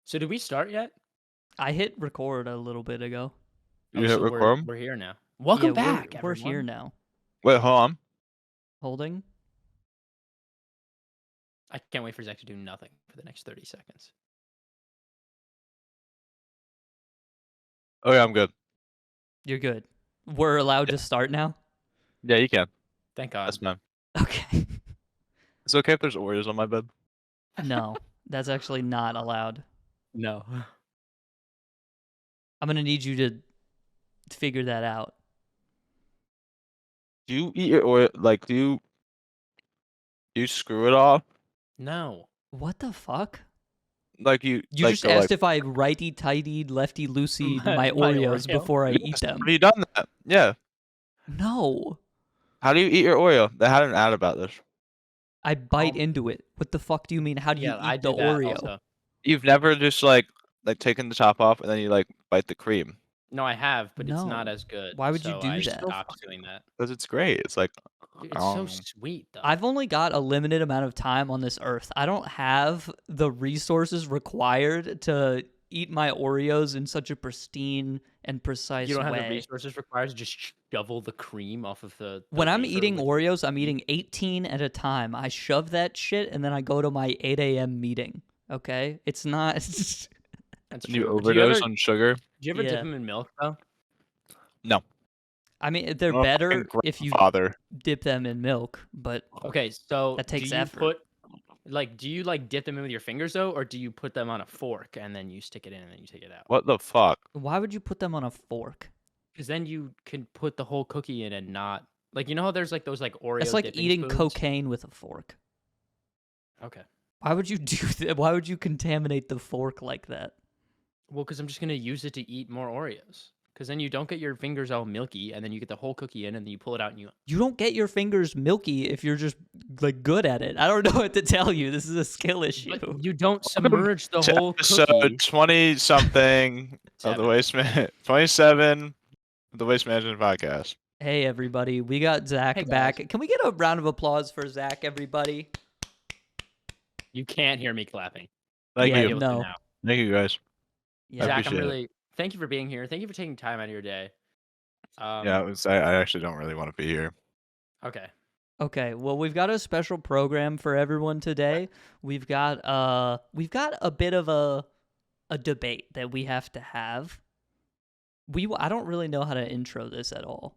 So did we start yet? I hit record a little bit ago. You Oh, hit so we're record? we're here now. Yeah, Welcome back, we're here everyone. now. Wait, hold on. Holding. I can't wait for Zach to do nothing for the next 30 seconds. Oh yeah, I'm good. You're good. We're allowed Yeah, to start now? yeah, you can. Thank That's God. fine. Okay. It's okay if there's Oreos on my bed. No, that's actually not allowed. No. I'm gonna need you to figure that out. Do you eat your Oreo? Like, do you screw it off? No. What the fuck? Like you You like just go like asked if I righty-tightied, lefty-loosey My my Oreos Oreo. before I eat yes, them. have you done that? Yeah. No. How do you eat your Oreo? They had an ad about this. I bite Um, into it. What the fuck do you mean? How do you Yeah, I eat the do that Oreo? also. You've never just like taken the top off and then you like bite the cream No, I have, but it's not No. as good. Why would you So do I that? stopped doing that. because it's great. It's like Dude, it's so sweet though. I've only got a limited amount of time on this earth. I don't have the resources required to eat my Oreos in such a pristine and precise You don't have the way. resources required to just shovel the cream off of the When I'm wafer eating with- Oreos, I'm eating 18 at a time. I shove that shit and then I go to my 8 a.m. meeting. Okay? It's not. That's you true. overdose on sugar. Do you ever dip Yeah. them in milk though? No. I mean, they're I'm a better fucking if you grandfather. dip them in milk, but Okay, so that takes do you effort. do you dip them in with your fingers though, or do you put them on a fork and then you stick it in and then you take it out? What the fuck? why would you put them on a fork? Because then you can put the whole cookie in and not you know how there's those Oreo. That's like dipping eating spoons? cocaine with a fork. Okay. Why would you do that? Why would you contaminate the fork like that? Well, because I'm just gonna use it to eat more Oreos. Because then you don't get your fingers all milky, and then you get the whole cookie in, and then you pull it out and you. You don't get your fingers milky if you're just good at it. I don't know what to tell you. This is a skill issue. But you don't submerge the whole Episode cookie. 20 something of the Waste Man 27 of the Waste Management Podcast. Hey everybody, we got Zach Hey, back. guys. Can we get a round of applause for Zach, everybody? You can't hear me clapping. Thank Yeah, you. Able to no. now. Thank you guys. Yeah. I Zach, I'm appreciate it. really thank you for being here. Thank you for taking time out of your day. Yeah, I actually don't really want to be here. Okay. Okay, well we've got a special program for everyone today. We've got a bit of a debate that we have to have. I don't really know how to intro this at all.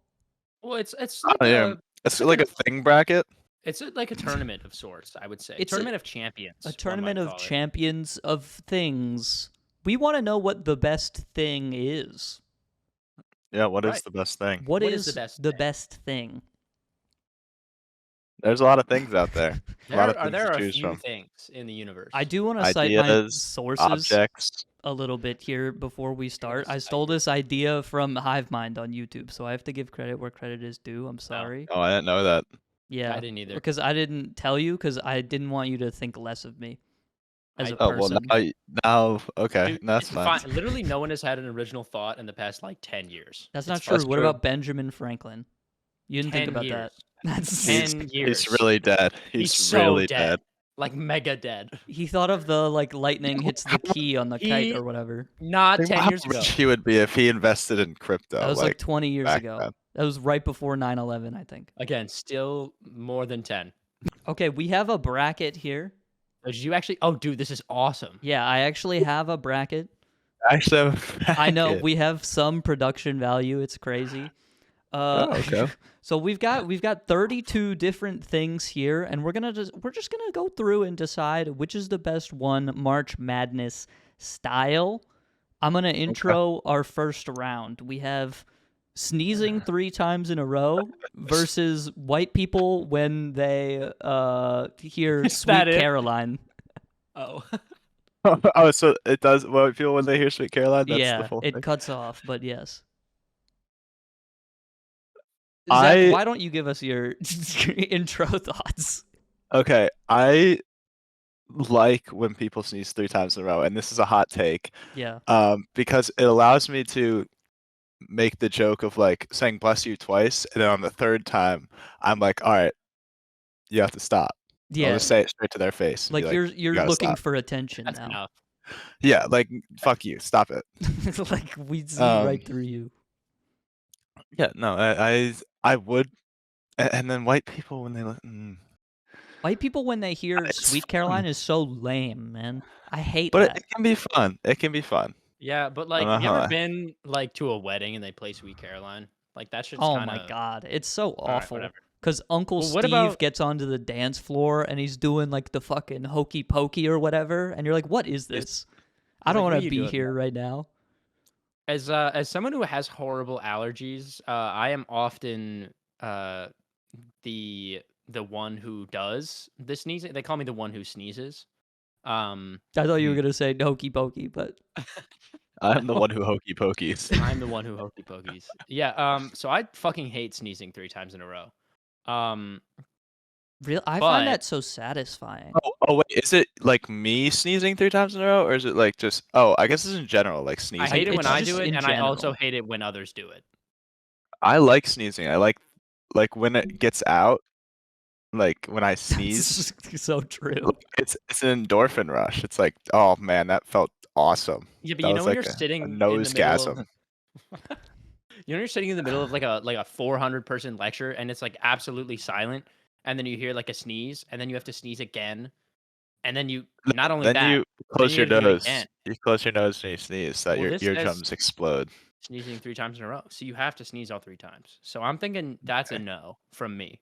Well, it's Oh, yeah. It's like a thing bracket. It's like a tournament of sorts, I would say. It's Tournament of champions. A one tournament might of call it. champions of things. We want to know what the best thing is. Yeah, what is Right. the best thing? What What is is the best the thing? best thing? There's a lot of things out there. A lot of things There to are a choose few from. things in the universe. I do want to cite my Ideas, sources objects. a little bit here before we start. Yes, I stole this idea from Hive Mind on YouTube, so I have to give credit where credit is due. I'm sorry. Oh, I didn't know that. Yeah, I didn't either. because I didn't tell you because I didn't want you to think less of me as a Oh well, person. now okay, Dude, that's it's fine. Literally, no one has had an original thought in the past 10 years. That's not It's true. That's What true. about Benjamin Franklin? You didn't think 10 about years. that. That's 10 years. He's really dead. He's so really dead. Like mega dead. He thought of the lightning hits the key on the kite or whatever. Not Think 10 about years how ago. rich he would be if he invested in crypto. That was like 20 years back ago. then. That was right before 9/11, I think. Again, still more than 10. Okay, we have a bracket here. Did you actually? Oh, dude, this is awesome. Yeah, I actually have a bracket. Actually, I know we have some production value. It's crazy. okay. So we've got 32 different things here, and we're just gonna go through and decide which is the best one, March Madness style. I'm gonna intro our first round. We have sneezing 3 times in a row versus white people when they hear Is Sweet that it? Caroline. Oh. Oh, so it does. What people when they hear Sweet Caroline? That's Yeah, the full it thing. cuts off, but yes. I- Zach, why don't you give us your intro thoughts? Okay, I like when people sneeze 3 times in a row, and this is a hot take. Yeah. Because it allows me to make the joke of like saying "bless you" twice, and then on the 3rd time, I'm like, "All right, you have to stop." I'll Yeah. just say it straight to their face. and be Like you're gotta looking stop." for attention That's now. enough. Yeah, like fuck you. Stop it. It's like we'd see right through you. Yeah, no, I would, and then white people when they White people when they hear it's Sweet fun, Caroline is so lame, man. I hate but that. it can be fun. It can be fun. Yeah, but I'm like, not have you gonna ever lie. been like to a wedding and they play Sweet Caroline? Like that shit's Oh kind my of god, it's so all right, awful. whatever. Cause Uncle Well, what Steve about gets onto the dance floor and he's doing like the fucking hokey pokey or whatever, and you're like, what is It's this? I he's don't like, want what are to you be doing, man? here right now. As someone who has horrible allergies, I am often uh the one who does the sneezing. They call me the one who sneezes. Um, I thought you were mm, gonna say hokey pokey, but I'm the one who hokey pokies. I'm the one who hokey pokeys. Yeah. So I fucking hate sneezing 3 times in a row. Um, real, I find but that so satisfying. Oh wait, is it like me sneezing 3 times in a row, or is it like just? Oh, I guess it's in general, like I sneezing hate it three when It's I times. do just it, in and I also general. hate it when others do it. I like sneezing. I like when it gets out, like when I sneeze. That's so true. It's an endorphin rush. It's like, oh man, that felt awesome. Yeah, but That you know was when you're like a sitting in the middle of nosegasm. you know you're sitting in the middle of like a 400 person lecture and it's like absolutely silent and then you hear like a sneeze and then you have to sneeze again and then you not only Then that you but then close you your have to do it again. nose. You close your nose and you sneeze. That Well, your this says eardrums explode. sneezing 3 times in a row, so you have to sneeze all 3 times. So I'm thinking that's a Okay. no from me.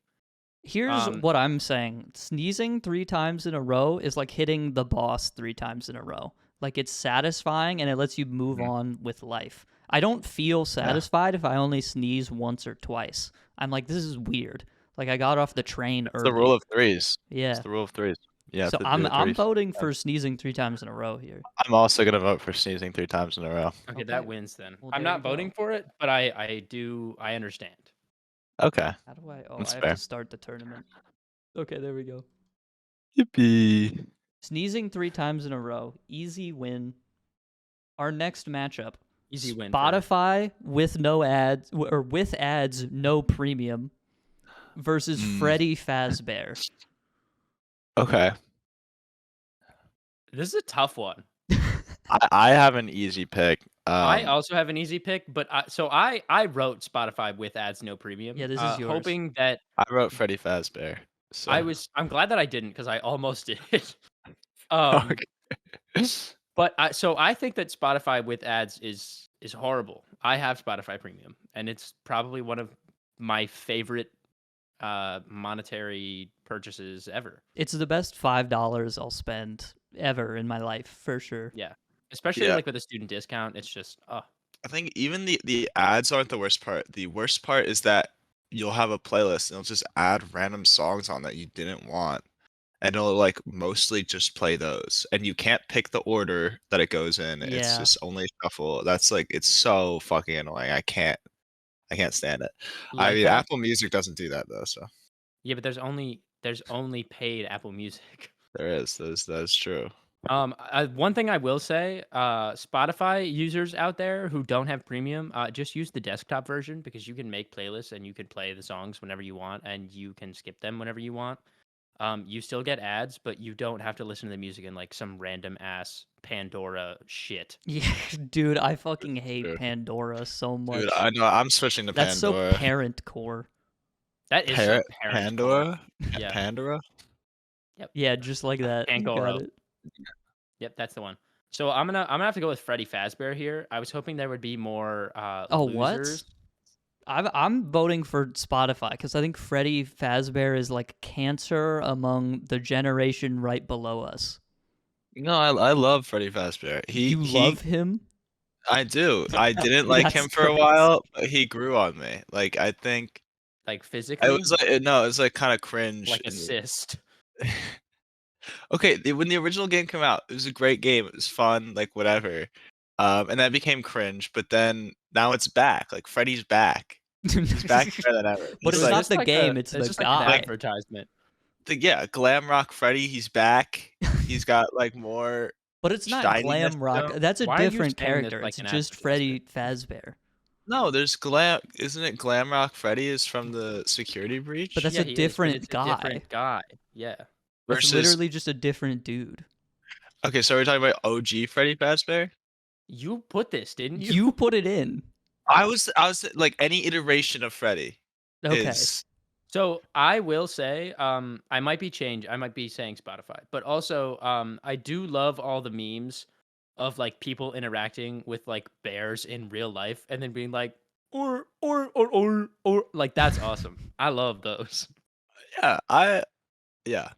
Here's Um, what I'm saying. Sneezing 3 times in a row is like hitting the boss 3 times in a row. Like it's satisfying and it lets you move Mhm. on with life. I don't feel Yeah. satisfied if I only sneeze once or twice. I'm like, this is weird. Like I got off the train It's the rule early. of threes. It's Yeah. the rule of threes. You have So to do I'm it I'm three voting for times. sneezing 3 times in a row here. I'm also gonna vote for sneezing 3 times in a row. okay, that Okay. wins then. Well, I'm there we not voting go. for it, but I understand. Okay, How do I? Oh, that's I have to fair. start the tournament. Okay, there we go. Yippee! Sneezing 3 times in a row. Easy win. Our next matchup. Easy win for Spotify with no ads or with ads, no premium versus Mm, Freddy Fazbear. okay, this is a tough one. I have an easy pick. I also have an easy pick, but I wrote Spotify with ads no premium, Yeah, this is yours. hoping that I wrote Freddy Fazbear. So I'm glad that I didn't because I almost did. um, okay. but I think that Spotify with ads is horrible. I have Spotify Premium, and it's probably one of my favorite monetary purchases ever. It's the best $5 I'll spend ever in my life, for sure. Yeah, especially Yeah, like with a student discount, it's just I think even the ads aren't the worst part. The worst part is that you'll have a playlist and it'll just add random songs on that you didn't want. And it'll like mostly just play those. And you can't pick the order that it goes in. It's Yeah. just only shuffle. That's like it's so fucking annoying. I can't stand it. I like mean that. Apple Music doesn't do that though, so Yeah, but there's only paid Apple Music. there is. That is true. One thing I will say, Spotify users out there who don't have premium, just use the desktop version because you can make playlists and you can play the songs whenever you want and you can skip them whenever you want. You still get ads, but you don't have to listen to the music in like some random ass Pandora shit. Yeah, dude, I fucking hate True. Pandora so Dude, much. I know I'm switching to That's so Pandora. parent core. That is so parent core. Pandora? Yeah. Pandora? Yep. Yeah, just like that. You got Pangoro. it. Yep, that's the one. So I'm gonna have to go with Freddy Fazbear here. I was hoping there would be more Oh, losers. what? I'm voting for Spotify because I think Freddy Fazbear is like cancer among the generation right below us. No, I love Freddy Fazbear. You love him? I do. I didn't like That's him for a crazy. while, but he grew on me. Like I think Like it physically, was like no, it was like kind of cringe. like assist. Okay, when the original game came out, it was a great game. It was fun, like whatever. And that became cringe, but then now it's back. Like Freddy's back. He's back better than ever. But He's it's like, not the game, it's the just like an guy. advertisement. yeah, glam rock Freddy. He's back. He's got like more But it's not shininess glam to rock. him. That's a Why are you different saying this character. like It's an just Freddy Fazbear. No, there's glam. Isn't it glam rock Freddy is from the security breach? But that's Yeah, a he is, but it's different a guy. different guy. Yeah. That's Versus literally just a different dude. Okay, so we're talking about OG Freddy Fazbear. You put this, didn't you? You put it in. I was like any iteration of Freddy Okay. is So I will say, I might be saying Spotify, but also, I do love all the memes of like people interacting with like bears in real life and then being like, or, like that's awesome. I love those. yeah, yeah,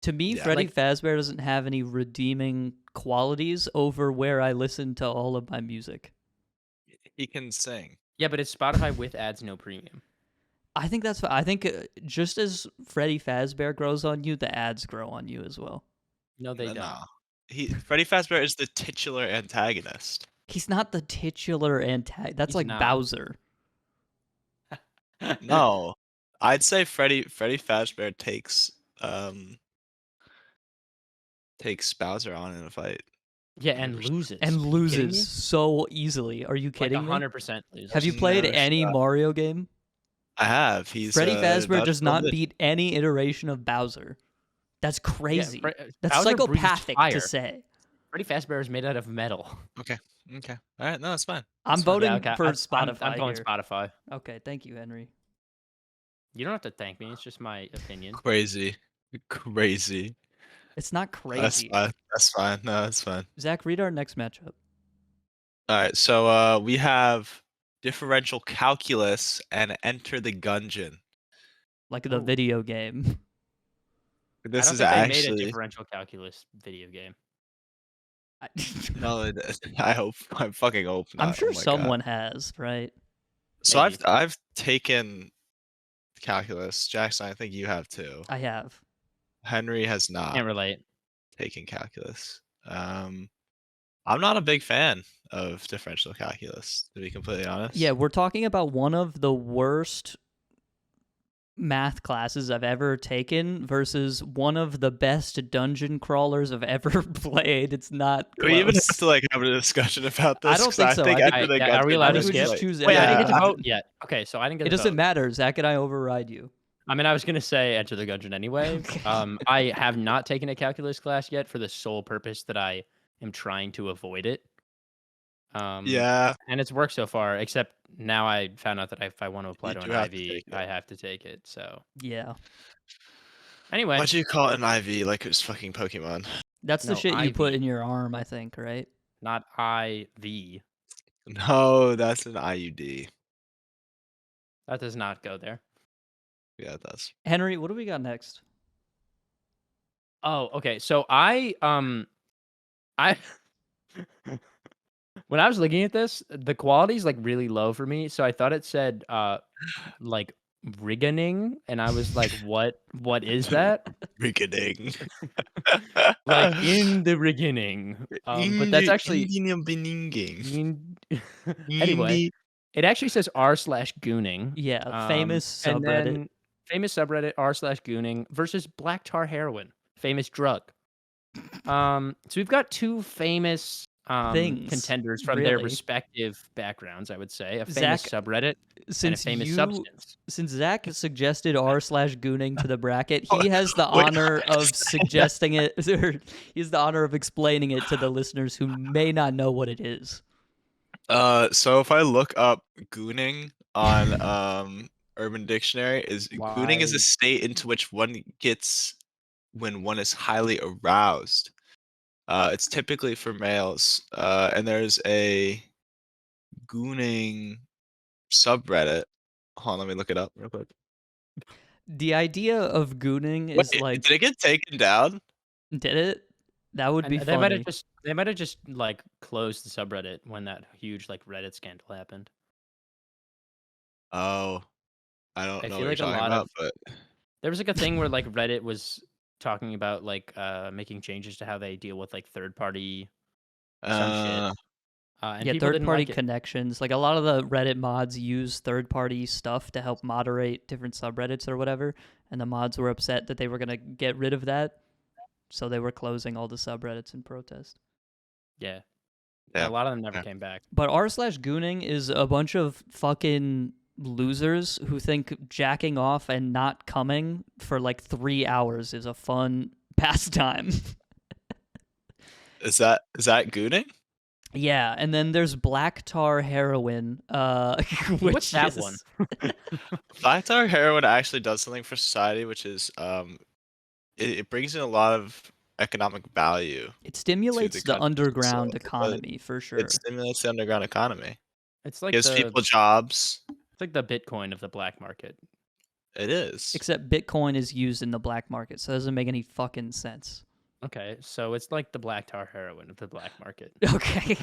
To me, yeah. Freddy Like, Fazbear doesn't have any redeeming qualities over where I listen to all of my music. He can sing. yeah, but it's Spotify with ads, no premium. I think that's. I think just as Freddy Fazbear grows on you, the ads grow on you as well. No, they don't. No. Freddy Fazbear is the titular antagonist. He's not the titular antagonist. That's He's like not. Bowser. No. I'd say Freddy Fazbear takes Bowser on in a fight. Yeah, and 100%. loses. And You kidding loses me? so easily. Are you Like kidding me? 100% loses. Have you played Never any stop. Mario game? I have. He's Freddy Fazbear does that's not beat any iteration of Bowser. That's Yeah, crazy. That's Bowser breathes psychopathic fire. to say. Freddy Fazbear is made out of metal. Okay. Okay. All right. No, that's fine. I'm That's fine. voting Yeah, okay. for I'm Spotify going here. Spotify. Okay, thank you, Henry. You don't have to thank me. It's just my opinion. Crazy. Crazy. It's not That's crazy. fine. That's fine. No, that's fine. Zach, read our next matchup. All right. So we have differential calculus and enter the gungeon. Like the Ooh. video game. I This don't is think they made a actually differential calculus video game. no. I fucking hope not. I'm sure Oh my God. someone has, right? So Maybe. I've taken calculus. Jackson, I think you have too. I have. Henry has not Can't relate. taken calculus. I'm not a big fan of differential calculus, to be completely honest. Yeah, we're talking about one of the worst math classes I've ever taken versus one of the best dungeon crawlers I've ever played. It's not Do we even close. have to like have a discussion about this? I don't 'Cause think so. I think- Enter the are we Gungeon allowed to is, we just like- choose Wait, I didn't get to Yeah. vote yet. Okay, so I didn't get It to doesn't vote. matter. Zach and I override you. I mean, I was gonna say enter the gungeon anyway. Okay. I have not taken a calculus class yet for the sole purpose that I am trying to avoid it. Yeah, And it's worked so far, except now I found out that if I want to apply You to do an have to IV, take it. I have to take it. So Yeah. anyway, why'd you call it an IV like it's fucking Pokemon? That's the No, shit you put IV. in your arm, I think, right? not IV. No, that's an IUD. That does not go there. Yeah, it does. Henry, what do we got next? Oh, okay. So I when I was looking at this, the quality's like really low for me. So I thought it said like rigging, and I was like, what is that? Rigging. Like in the rigging. But that's actually anyway. It actually says r/gooning. Yeah, famous And subreddit. then famous subreddit r/gooning versus black tar heroin, famous drug. So we've got two famous Things, contenders from their really. respective backgrounds. I would say a Zach, famous subreddit and a Since famous you, substance. since Zach suggested r/gooning to the bracket, Oh, he has the wait, honor I of suggesting it. Or he has the honor of explaining it to the listeners who may not know what it is. So if I look up gooning on Urban Dictionary, gooning is a Why? state into which one gets when one is highly aroused. It's typically for males. And there's a gooning subreddit. Hold on, let me look it up real quick. The idea of gooning Wait, is like, did it get taken down? did it? That would And be they might funny. have just like closed the subreddit when that huge like Reddit scandal happened. Oh, I don't I know feel what like a you're talking lot about, of but there was like a thing where like Reddit was talking about like making changes to how they deal with like third party some shit. And Yeah, people didn't third-party like it. connections. Like a lot of the Reddit mods use third-party stuff to help moderate different subreddits or whatever, and the mods were upset that they were gonna get rid of that, so they were closing all the subreddits in protest. Yeah. Yeah. A lot of them never Yeah. came back. But r/gooning is a bunch of fucking losers who think jacking off and not coming for like 3 hours is a fun pastime. Is that gooning? Yeah, and then there's black tar heroin, What's which that one? is Black tar heroin actually does something for society, which is it brings in a lot of economic value it to the stimulates the country. So underground economy for it sure. stimulates the underground economy, It's like gives the people jobs. it's like the Bitcoin of the black market. It is. Except Bitcoin is used in the black market, so it doesn't make any fucking sense. Okay, so it's like the black tar heroin of the black market. Okay.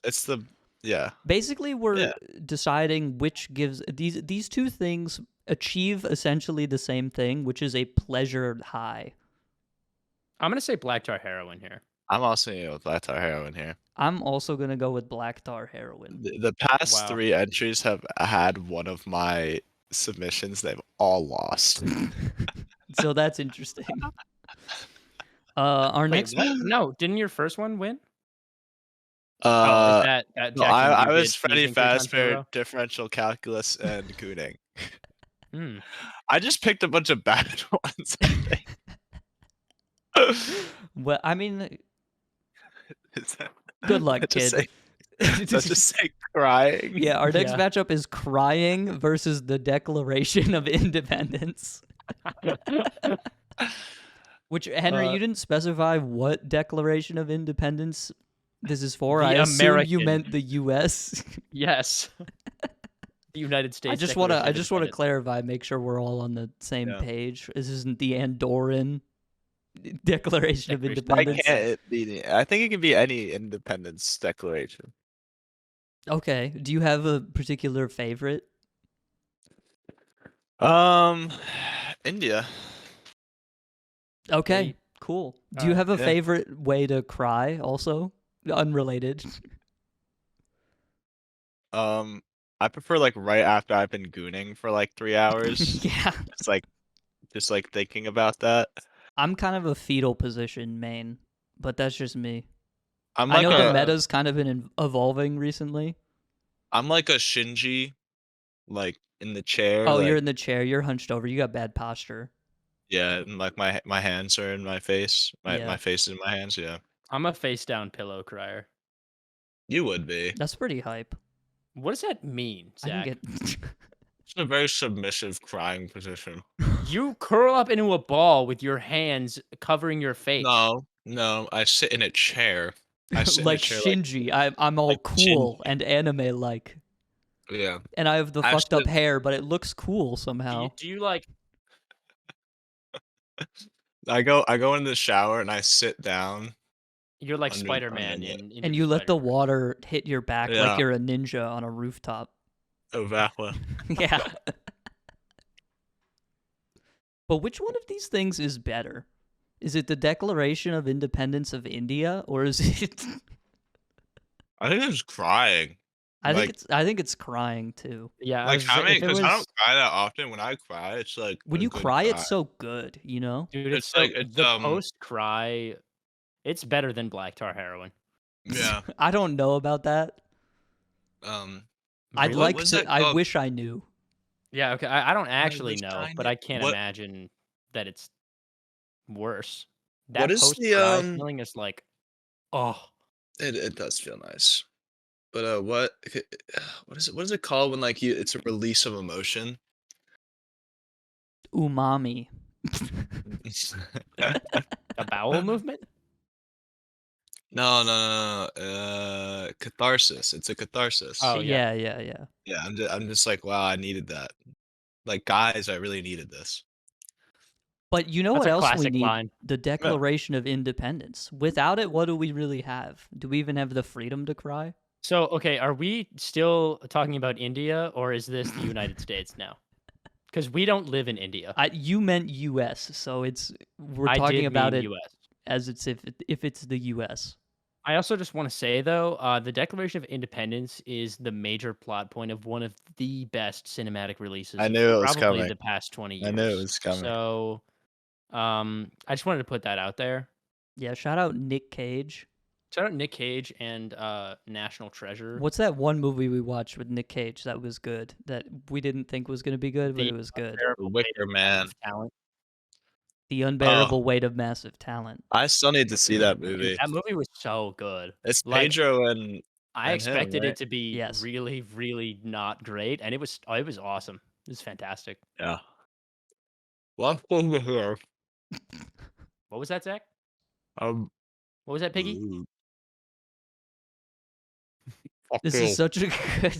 It's the yeah Basically, we're yeah. deciding which gives these two things achieve essentially the same thing, which is a pleasure high. I'm gonna say black tar heroin here. I'm also with black tar heroin here. I'm also gonna go with black tar heroin. The past Wow. 3 entries have had one of my submissions. They've all lost. So that's interesting. Our Wait, next what? one. No, didn't your first one win? Oh, is Uh, that no, checking I you did was Freddy sneezing 3 times in a Fazbear, row? differential calculus, and gooning. Hmm. I just picked a bunch of bad ones, I think. Well, I mean, Is that good does luck, that just say kid. does that just say crying? Yeah, our next Yeah. matchup is crying versus the Declaration of Independence. Which, Henry, Uh, you didn't specify what Declaration of Independence this is for. I The assumed you American. meant the U.S. Yes. The United I States just want to. Declaration I of just want to Independence. clarify, make sure we're all on the same yeah. page. This isn't the Andorran Declaration of Declaration of Why Independence. can't Independence. it be? I think it can be any independence declaration. Okay. Do you have a particular favorite? Um, India. Okay. Yeah, Cool. Do you alright. have a Yeah. favorite way to cry? Also, unrelated. Um, I prefer like right after I've been gooning for like 3 hours. Yeah. Just like thinking about that. I'm kind of a fetal position main, but that's just me. I'm I like know the a meta's kind of been evolving recently. I'm like a Shinji, like in the chair, Oh, you're like in the chair. You're hunched over. You got bad posture. yeah, and like my hands are in my face. My Yeah, face is in my hands. Yeah, I'm a face down pillow crier. you would be. that's pretty hype. What does that mean, I can Zach? get. It's a very submissive crying position. You curl up into a ball with your hands covering your face. No, no, I sit in a chair. I sit in a Like chair Shinji. I'm all like Shinji. cool and anime like. Yeah, And I have the I fucked up sit. hair, but it looks cool Do you somehow. do you like I go in the shower and I sit down you're like under Spider-Man the in And Into the you let the Spider-Verse. water hit your back like yeah, you're a ninja on a rooftop. exactly. Yeah. But which one of these things is better? Is it the Declaration of Independence of India or is it I think it's crying. Like I think it's crying too. Yeah, I like was I mean, if it because I was don't cry that often. When I cry, it's like When a you good cry cry. it's so good, you know? dude, it's It's like so it's the post cry, it's better than black tar heroin. yeah. I don't know about that. Um, I'd Really? what like was to that I called? wish I knew. Yeah, okay. I don't I actually wish know, I but knew. I can't What imagine that it's worse. what That is post the cry feeling is like, oh, It does feel nice. But what is it? What is it called when like it's a release of emotion? Umami. a bowel movement? No, no, no, no, catharsis. It's a catharsis. Oh yeah. Yeah. Yeah, I'm just like, wow, I needed that. Like, guys, I really needed this. But you know That's what a else we classic need? line. The Yeah. Declaration of Independence. Without it, what do we really have? Do we even have the freedom to cry? So, okay, are we still talking about India or is this the United States now? Because we don't live in India. You meant U.S., so we're I talking did about mean it US. as if it's the U.S. I also just want to say though, the Declaration of Independence is the major plot point of one of the best cinematic releases I of knew it was probably coming. the past 20 I knew it years. was coming. So, I just wanted to put that out there. Yeah, shout out Nick Cage. Shout out Nick Cage and National Treasure. What's that one movie we watched with Nick Cage that was good that we didn't think was going to be good, but The it was good? The unbearable weight Wicker of Man. massive talent. The Oh, Unbearable Weight of Massive Talent. I still need to see that Dude, movie. that movie was so good. It's Like, Pedro I and him, expected it right? to be Yes. really, really not great, and it was awesome. It was fantastic. Yeah. Love to hear. What was that, Zach? Um, What was that, Piggy? ooh, This is okay. such a good.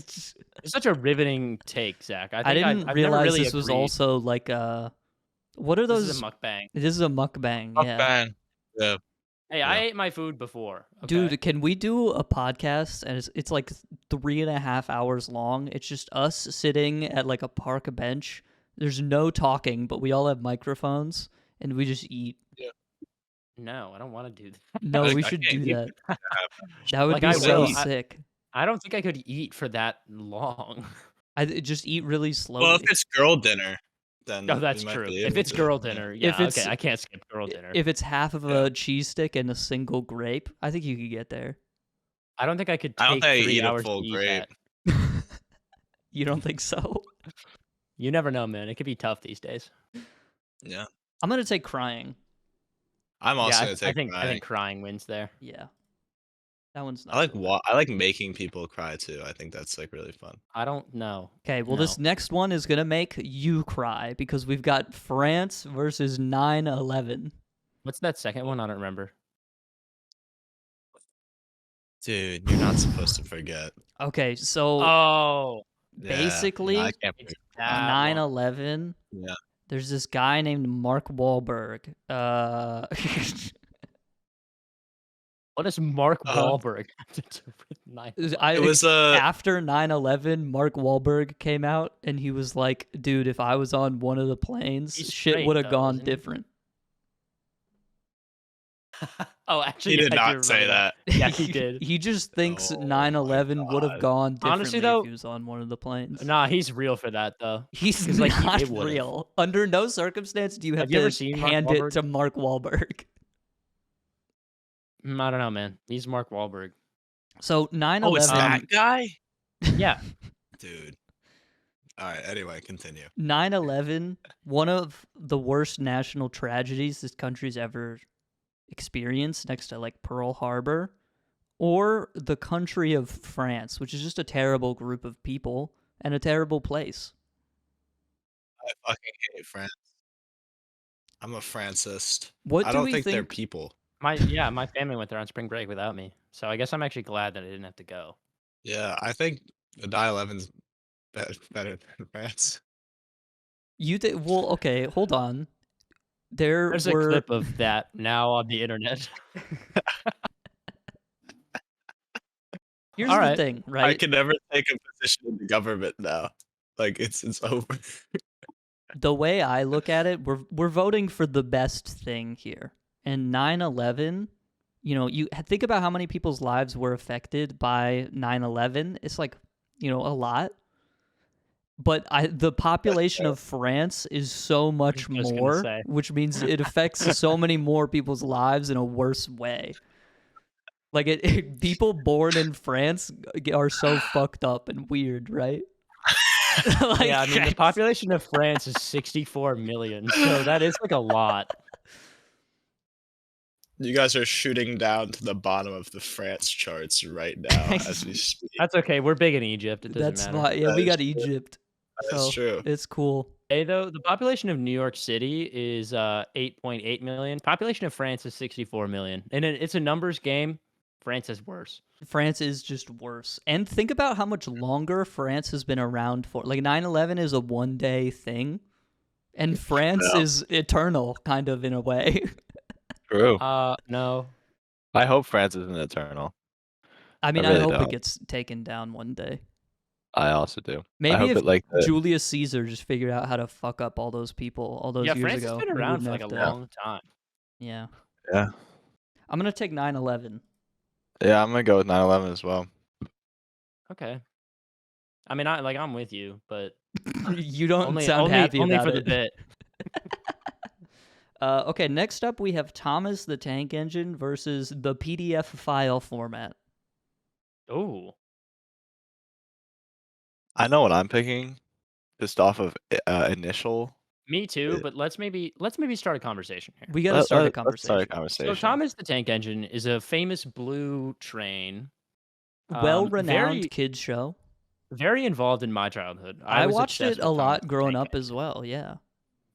It's such a riveting take, Zach. I I think didn't I've never realize really this was agreed. also like what are This is a those? mukbang. This is a mukbang, yeah. Mukbang. Yeah, Hey, I yeah. ate my food before. Okay. Dude, can we do a podcast and it's like 3.5 hours long? It's just us sitting at like a park bench. There's no talking, but we all have microphones and we just eat. Yeah. No, I don't want to do No, Like, we I should can't do eat that. that That would Like, be I so will. sick. I don't think I could eat for that long. I just eat really Well, slowly. if it's girl dinner, then No, you that's might true. be If able it's to. girl Yeah. dinner, If yeah, it's okay, I can't skip girl dinner. if it's half of Yeah. a cheese stick and a single grape, I think you could get there. I don't think I could I don't take think I 3 eat a hours to full eat grape. that. You don't think so? You never know, man. It could be tough these days. Yeah. I'm gonna take crying. I'm Yeah, also gonna I take think crying. crying wins there. Yeah, that one's I not like so bad. I like making people cry too. I think that's like really fun. I don't know. Okay, well, No. this next one is gonna make you cry because we've got France versus 9/11. What's that second one? I don't remember. Dude, you're not supposed to forget. Okay, so Oh, Yeah, basically, I can't it's forget. that one. 9/11. Yeah. There's this guy named Mark Wahlberg. What does Mark Uh-huh. Wahlberg have to do with 9/11? It was After 9/11, Mark Wahlberg came out and he was like, "Dude, if I was on one of the planes, He's shit straight, would have though, gone isn't he? different." Oh, he actually, did yeah, I do not say remember that. Yeah, he did. He just thinks Oh 9/11 my would have God. gone differently Honestly, though, if he was on one of the planes. Nah, he's real for that though. He's 'Cause, like, not it would've. real. Under no circumstance do you have Have you to ever seen Mark hand it Wahlberg? to Mark Wahlberg. I don't know, man. He's Mark Wahlberg. So Oh, it's 9/11, that guy? Yeah. Dude. Alright, anyway, continue. 9/11, one of the worst national tragedies this country's ever experienced, next to like Pearl Harbor, or the country of France, which is just a terrible group of people and a terrible place. I fucking hate France. I'm a Francist. What I do don't we think they're think? people. My family went there on spring break without me. So I guess I'm actually glad that I didn't have to go. Yeah, I think the 9/11's better than France. You think? Well, okay, hold on. There There's were a clip of that now on the internet. Here's All the right. thing, I right? can never take a position in the government now. Like it's over. The way I look at it, we're voting for the best thing here. And 9/11, you think about how many people's lives were affected by 9/11. It's like, a lot. But the population of France is so much I was gonna more, say. which means it affects so many more people's lives in a worse way. Like people born in France are so fucked up and weird, right? Like, Yeah, I mean the population of France is 64 million, so that is like a lot. You guys are shooting down to the bottom of the France charts right now as we speak. That's okay. We're big in Egypt. It doesn't That's matter. not. Yeah, That we is got true. Egypt. That's So true. it's cool. Hey, though, the population of New York City is 8.8 million. Population of France is 64 million. And it's a numbers game. France is worse. France is just worse. And think about how much longer France has been around for. Like 9/11 is a one-day thing, and France Yeah. is eternal, kind of in a way. True. No. I hope France isn't eternal. I mean, I really hope it don't. gets taken down one day. I also do. Maybe if Julius Caesar just figured out how to fuck up all those people all those Yeah, years France ago. has been we around for wouldn't like a have to- long time. Yeah. Yeah. I'm gonna take 9/11. Yeah, I'm gonna go with 9/11 as well. Okay. I mean, I'm with you, but You don't sound happy only about for the it. bit. Okay, next up we have Thomas the Tank Engine versus the PDF file format. Oh. I know what I'm picking, just off of initial Me too, but let's maybe start a conversation here. We got to start a Let's start a conversation. So conversation. Thomas the Tank Engine is a famous blue train, Well-renowned very kids show. very involved in my childhood. I I was watched obsessed it a with Thomas lot the growing Tank up as Engine. well. Yeah.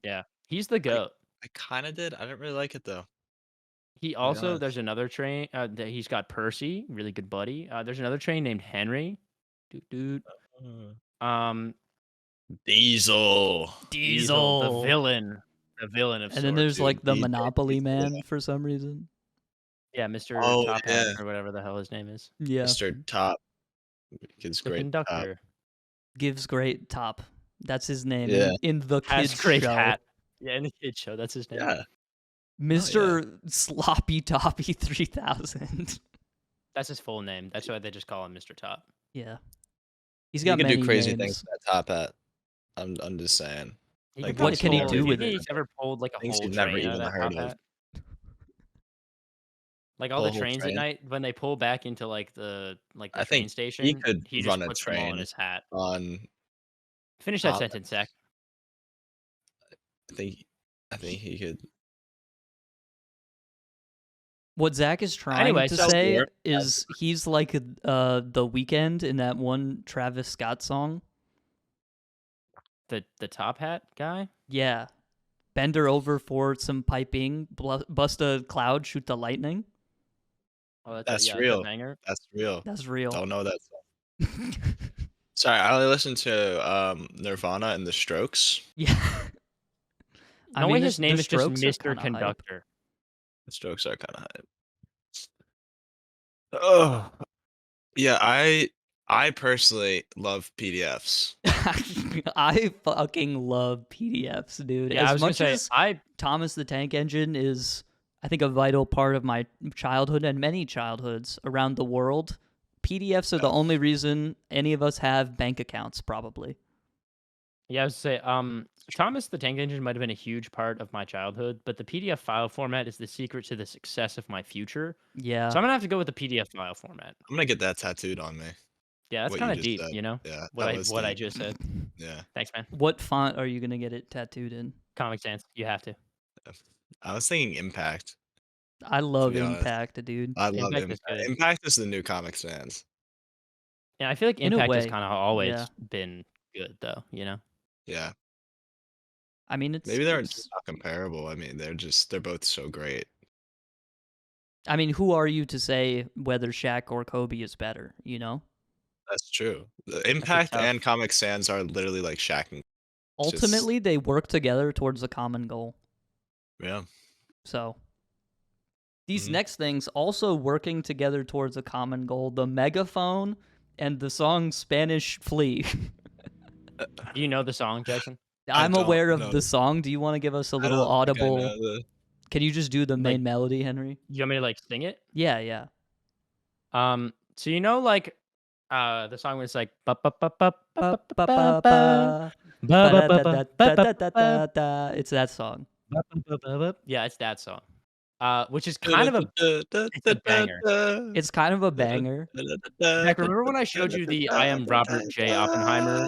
Yeah, he's the I goat. I kind of did. I didn't really like it though. He To be also honest. there's another train that he's got Percy, really good buddy. There's another train named Henry. Doot doot. Mm. Um, Diesel. Diesel, Diesel. the villain of And then there's sorts. Dude, like the DJ Monopoly Diesel. Man for some reason. Yeah, Mr. Oh Top Hat yeah, or whatever the hell his name is. Yeah. Mr. Top. Kid's The great top. conductor Gives great top. That's his name Yeah. in the has kids great show. hat. Yeah, in the kids show, that's his name. Yeah. Mr. Sloppy Toppy 3000. That's his full name. That's why they just call him Mr. Top. Yeah. He's He got can many do crazy names. things with that top hat. I'm just saying. He Like, could what can he probably do pull- with you think it? He's ever pulled like a Things whole you've never train out of even that heard top of. hat? Like all Pull the a whole trains at train. night when they pull back into like the I train think station, he could he just run a puts them all in train his hat. on Finish that top. sentence, Zach. I think he could. What Zach is trying Anyway, to so- say Sure. is he's like The Weeknd in that one Travis Scott song. The top hat guy. Yeah. Bend her over for some piping, bust a cloud, shoot the lightning. Oh, That's a real. banger. That's real. That's real. Don't know that song. Sorry, I only listened to Nirvana and The Strokes. Yeah. No way his name the is just Strokes are Mr. kinda hype. Conductor. The Strokes are kind of hype. Oh, yeah. I personally love PDFs. I fucking love PDFs, dude. Yeah, I as was gonna much say as Thomas the Tank Engine is, I think, a vital part of my childhood and many childhoods around the world, PDFs are the only reason any of us have bank accounts, probably. Yeah, I was gonna say, Thomas the Tank Engine might have been a huge part of my childhood, but the PDF file format is the secret to the success of my future. Yeah. So I'm gonna have to go with the PDF file format. I'm gonna get that tattooed on me. Yeah, that's What kind you of just deep, said. you know? Yeah, What that I was what I deep. just said. Yeah, Thanks, man. What font are you going to get it tattooed in? Comic Sans, you have to. I was thinking Impact. I love be honest. Impact, dude. I love Impact is Impact. good. Impact is the new Comic Sans. Yeah, I feel like In a Impact has way, kind of always yeah. been good, though. You know? Yeah, I mean, maybe they're just not comparable. I mean, they're both so great. I mean, who are you to say whether Shaq or Kobe is better, you know? That's true. The Impact tough- and Comic Sans are literally like Shaq and just- Ultimately, they work together towards a common goal. yeah. So, these Mhm. next things also working together towards a common goal, the megaphone and the song Spanish Flea. Do you know the song, Jackson? I I'm don't aware of know. the song. Do you want to give us a I little don't think I audible? know the- Can you just do the main Like- melody, Henry? You want me to like sing it? Yeah, yeah. So you know, like, the song was like, ba ba ba ba ba Ba, ba, ba ba, ba ba. ba ba ba Da, ba da, da, da, ba da, da. It's that song. Yeah, it's that song. Which is kind of it's a banger. It's kind of a banger. Zach, remember when I showed you the I am Robert J. Oppenheimer,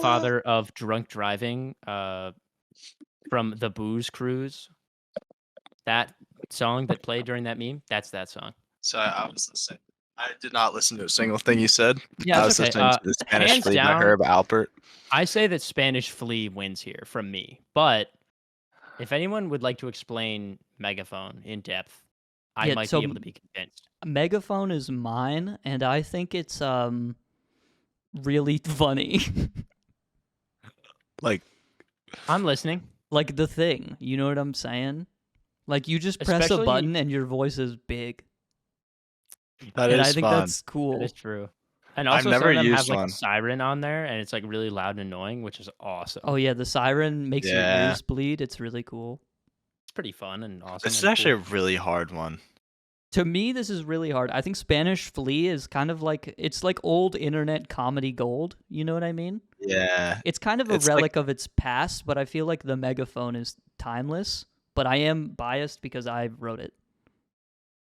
father of drunk driving, from the Booze Cruise? That song that played during that meme? That's that song. So I was listening. I did not listen to a single thing you said. Yeah, I it's was okay. listening to the Spanish Hands Flea by down- Herb Alpert. I say that Spanish Flea wins here from me, but if anyone would like to explain Megaphone in depth, I Yeah, might so- be able to be convinced. Megaphone is mine, and I think it's really funny. Like, I'm listening. Like the thing, you know what I'm saying? Like you just press a Especially- button and your voice is big. that And is I think fun. that's cool. That is true. And I've also, never some of them used have like one. a siren on there, and it's like really loud and annoying, which is awesome. Oh yeah, the siren makes your Yeah. ears bleed. It's really cool. It's pretty fun and awesome. This is and actually cool. a really hard one. To me, this is really hard. I think Spanish Flea is kind of like it's like old internet comedy gold. You know what I mean? Yeah. It's kind of a It's like- relic of its past, but I feel like the megaphone is timeless. But I am biased because I wrote it.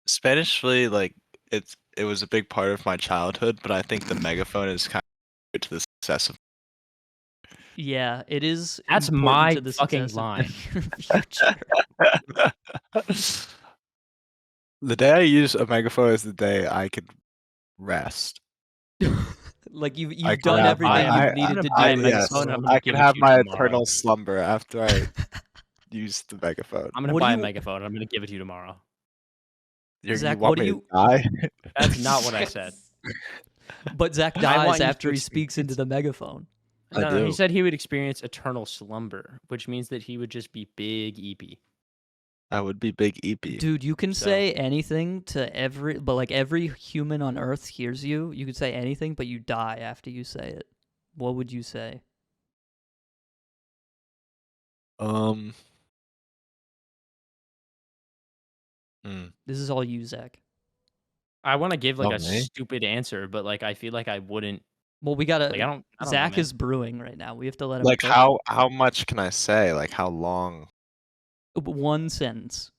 Spanish Flea, like, it was a big part of my childhood, but I think the megaphone is kind of to the success of. Yeah, it is That's important my to the fucking success of line. your future. The day I use a megaphone is the day I could rest. Like I you've could done have my everything you've I'm needed gonna to buy do a in this yes, megaphone, and I'm world. gonna I could give it to have you my tomorrow. eternal slumber after I use the megaphone. I'm gonna What do buy a you, megaphone, and I'm gonna give it to you tomorrow. You Zach? want What do me to you? die? That's not what I said. But Zach I dies want you after to he speaks into experience. the megaphone. I No, he do. said he would experience eternal slumber, which means that he would just be big EP. I would be Big EP. Dude, you can So say anything to but like every human on Earth hears you. You could say anything, but you die after you say it. What would you say? Um. Hmm. This is all you, Zach. I want to give like Oh, a me? stupid answer, but like I feel like I wouldn't. Well, we Like gotta. I don't know, Zach man. is brewing right now. We have to let him Like cook. how much can I say? Like how long? One sentence.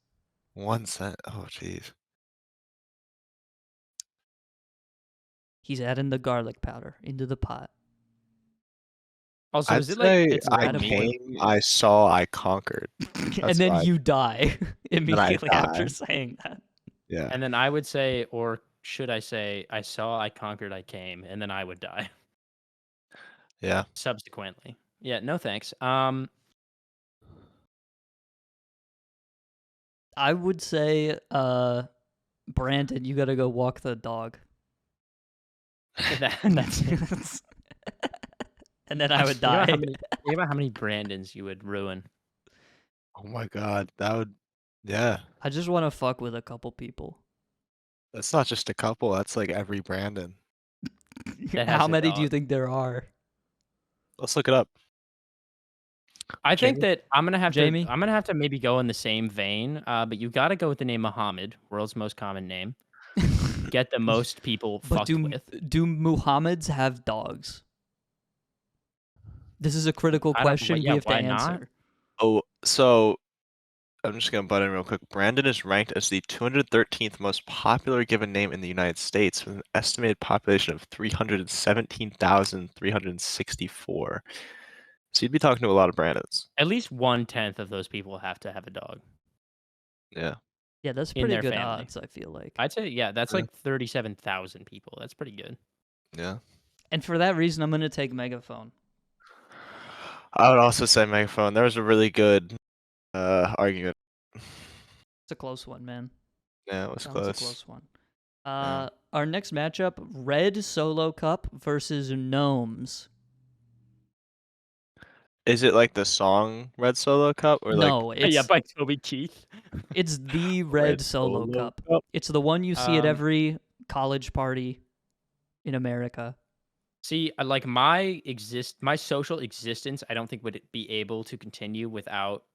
1 cent. Oh, jeez. He's adding the garlic powder into the pot. Also, I'd is it like say it's I red meat? came, I saw, I conquered. And That's then why. you die Then I immediately after die. saying that. Yeah. And then I would say, or should I say, I saw, I conquered, I came, and then I would die Yeah. subsequently. Yeah, no thanks. I would say, Brandon, you gotta go walk the dog. That's it. And then I would Think about die. how many Brandons you would ruin. Oh my God. That would. Yeah. I just want to fuck with a couple people. That's not just a couple. That's like every Brandon. That How has a many do you dog. think there are? Let's look it up. I think Jamie? that Jamie? I'm gonna have to maybe go in the same vein, but you gotta go with the name Muhammad, world's most common name. Get the most people But fucked with. do Muhammads have dogs? This is a critical I don't. Well, question we yeah, have to why not? answer. Oh, so I'm just gonna butt in real quick. Brandon is ranked as the 213th most popular given name in the United States with an estimated population of 317,364. So you'd be talking to a lot of Brandons. At least 1/10 of those people have to have a dog Yeah. Yeah, that's in pretty their good family. odds, I feel like. I'd say, yeah, that's Yeah. like 37,000 people. That's pretty good. Yeah. And for that reason, I'm going to take megaphone. I would also say megaphone. There was a really good argument. It's a close one, man. Yeah, it was That was a close. close one. Yeah. Our next matchup, Red Solo Cup versus Gnomes. Is it like the song Red Solo Cup or like No, Yeah, it's by Toby Keith. it's the Red Solo Cup. Cup? It's the one you see at Um, every college party in America. See, like my social existence, I don't think would be able to continue without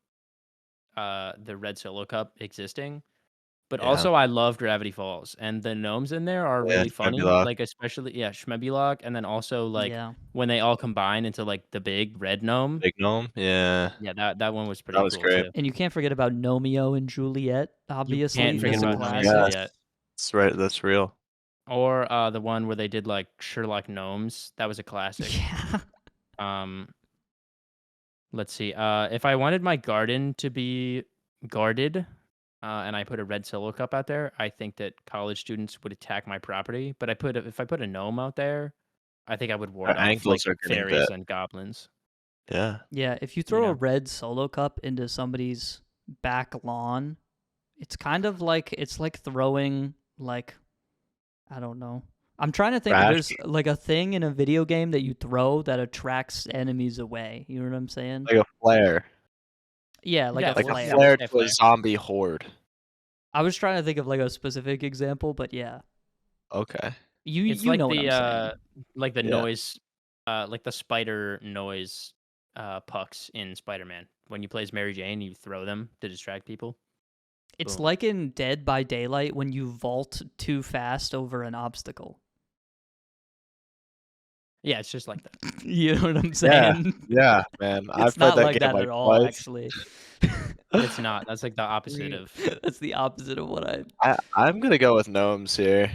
the Red Solo Cup existing. But Yeah. also, I love Gravity Falls, and the gnomes in there are Yeah, really funny. Schmebulok. Like especially, yeah, Schmebulok, and then also like Yeah. when they all combine into like the big red gnome. Big Gnome? Yeah. Yeah, that one was That pretty was cool great. too. And you can't forget about Nomeo and Juliet, You obviously. can't forget That's a about Romeo and classic. Juliet. That's right. That's real. Or the one where they did like Sherlock Gnomes. That was a classic. Yeah. Um, let's see. If I wanted my garden to be guarded, and I put a red solo cup out there, I think that college students would attack my property. But if I put a gnome out there, I think I would ward Our off like ankles are getting fairies bit. and goblins. Yeah. Yeah, if you throw a know. red solo cup into somebody's back lawn, it's kind of like throwing like I don't know. I'm trying to think if Trash. there's like a thing in a video game that you throw that attracts enemies away. You know what I'm saying? Like a flare. Yeah, like Yeah, a Like flare. a flare Yeah, to flare. a zombie horde. I was trying to think of like a specific example, but yeah. Okay. It's You like know what I'm saying. like the Yeah. noise, like the spider noise, pucks in Spider-Man. When you play as Mary Jane, you throw them to distract people. It's Boom. like in Dead by Daylight when you vault too fast over an obstacle. Yeah, it's just like that. You know what I'm Yeah. saying? Yeah, man. I've It's played not that like game that like at all, twice. actually. It's not. That's like the opposite of. That's the opposite of what I. I'm gonna go with gnomes here.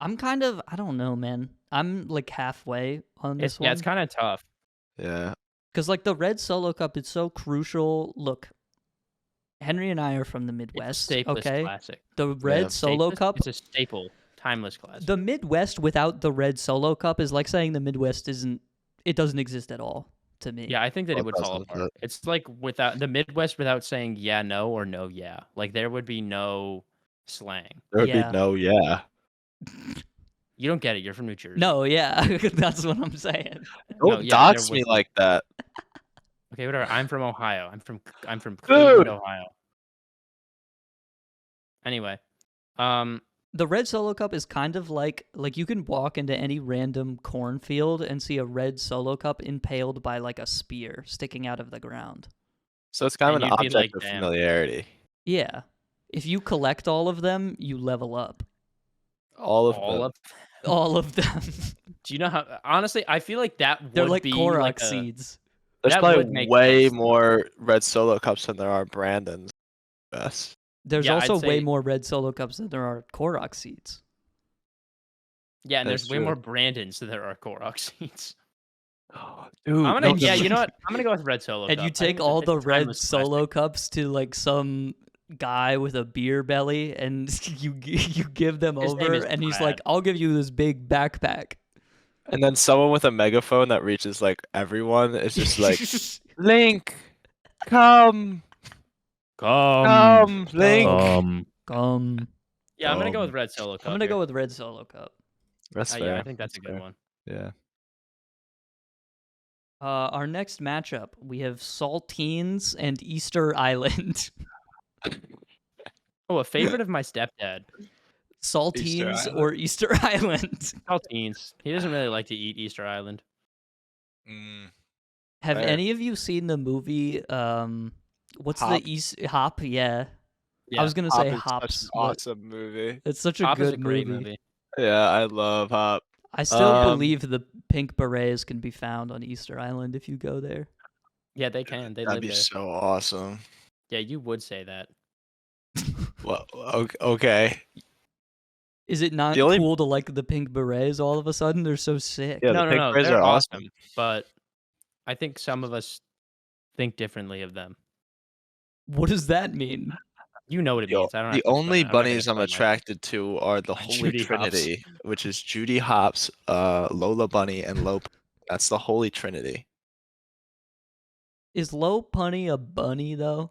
I'm kind of. I don't know, man. I'm like halfway on this Yeah, one. it's kind of tough. Yeah. Because like the red Solo cup, it's so crucial. Look, Henry and I are from the It's a Midwest, staples okay? classic. The red Solo Staples? cup, It's a staple, timeless classic. the Midwest without the red Solo cup is like saying the Midwest it doesn't exist at all to me. Yeah, I think that Well, it it would fall doesn't, apart. but It's like without the Midwest without saying yeah, no, or no, yeah. Like there would be no slang. there would be Yeah. no yeah. You don't get it. You're from New Jersey. No, yeah, that's what I'm saying. No, Don't yeah, there dox me would be. like that. Okay, whatever. I'm from Ohio. I'm from Cleveland, Dude! Ohio. Anyway, um, The red Solo cup is kind of like you can walk into any random cornfield and see a red Solo cup impaled by like a spear sticking out of the ground. So it's kind of and an you'd be like, object of damn. familiarity. Yeah. If you collect all of them, you level up. All of All them. of. All of them. Do you know how? Honestly, I feel like that would They're like be Korok like a. seeds. There's that probably would make way sense. more red Solo cups than there are Brandons. Best. There's Yeah, also I'd way say- more red Solo cups than there are Korok seeds. Yeah, and That's there's way true. more Brandons than there are Korok seeds. Dude, I'm gonna. no, Yeah, no, you know what? I'm gonna go with red Solo. And Cup. you I think take it's a- all it's the a red timeless Solo classic. cups to like some guy with a beer belly, and you give them His name over, is and he's Brad. like, "I'll give you this big backpack." And then someone with a megaphone that reaches like everyone is just like, Link, come, Link. Come. Yeah, I'm gonna go with red Solo Cup. I'm gonna here. go with red Solo cup. That's fair. Yeah, I think that's a good fair. one. Yeah. Our next matchup, we have Saltines and Easter Island. Oh, a favorite of my stepdad. Saltines Island. or Easter Island. Saltines. He doesn't really like to eat Easter Island. Have Fair. any of you seen the movie? What's Hop. the East Hop? Yeah. Yeah. I was gonna say Hop is such Hops. an but awesome movie. It's such a Hop good is a great movie. Yeah, I love Hop. I still Um, believe the pink berets can be found on Easter Island if you go there. Yeah, they can. They That'd live be there. so awesome. Yeah, you would say that. Well, okay. Is it not The only- cool to like the pink berets all of a sudden? They're so sick. Yeah, No, the no, pink no. berets They're are awesome, awesome. but I think some of us think differently of them. What does that mean? You know what it means. I don't. The have to explain only it. I'm not gonna bunnies I'm explain my- attracted to are the Holy Judy Hopps. Trinity, which is Judy Hopps, Lola Bunny, and Lo. That's the Holy Trinity. Is Low Punny a bunny though?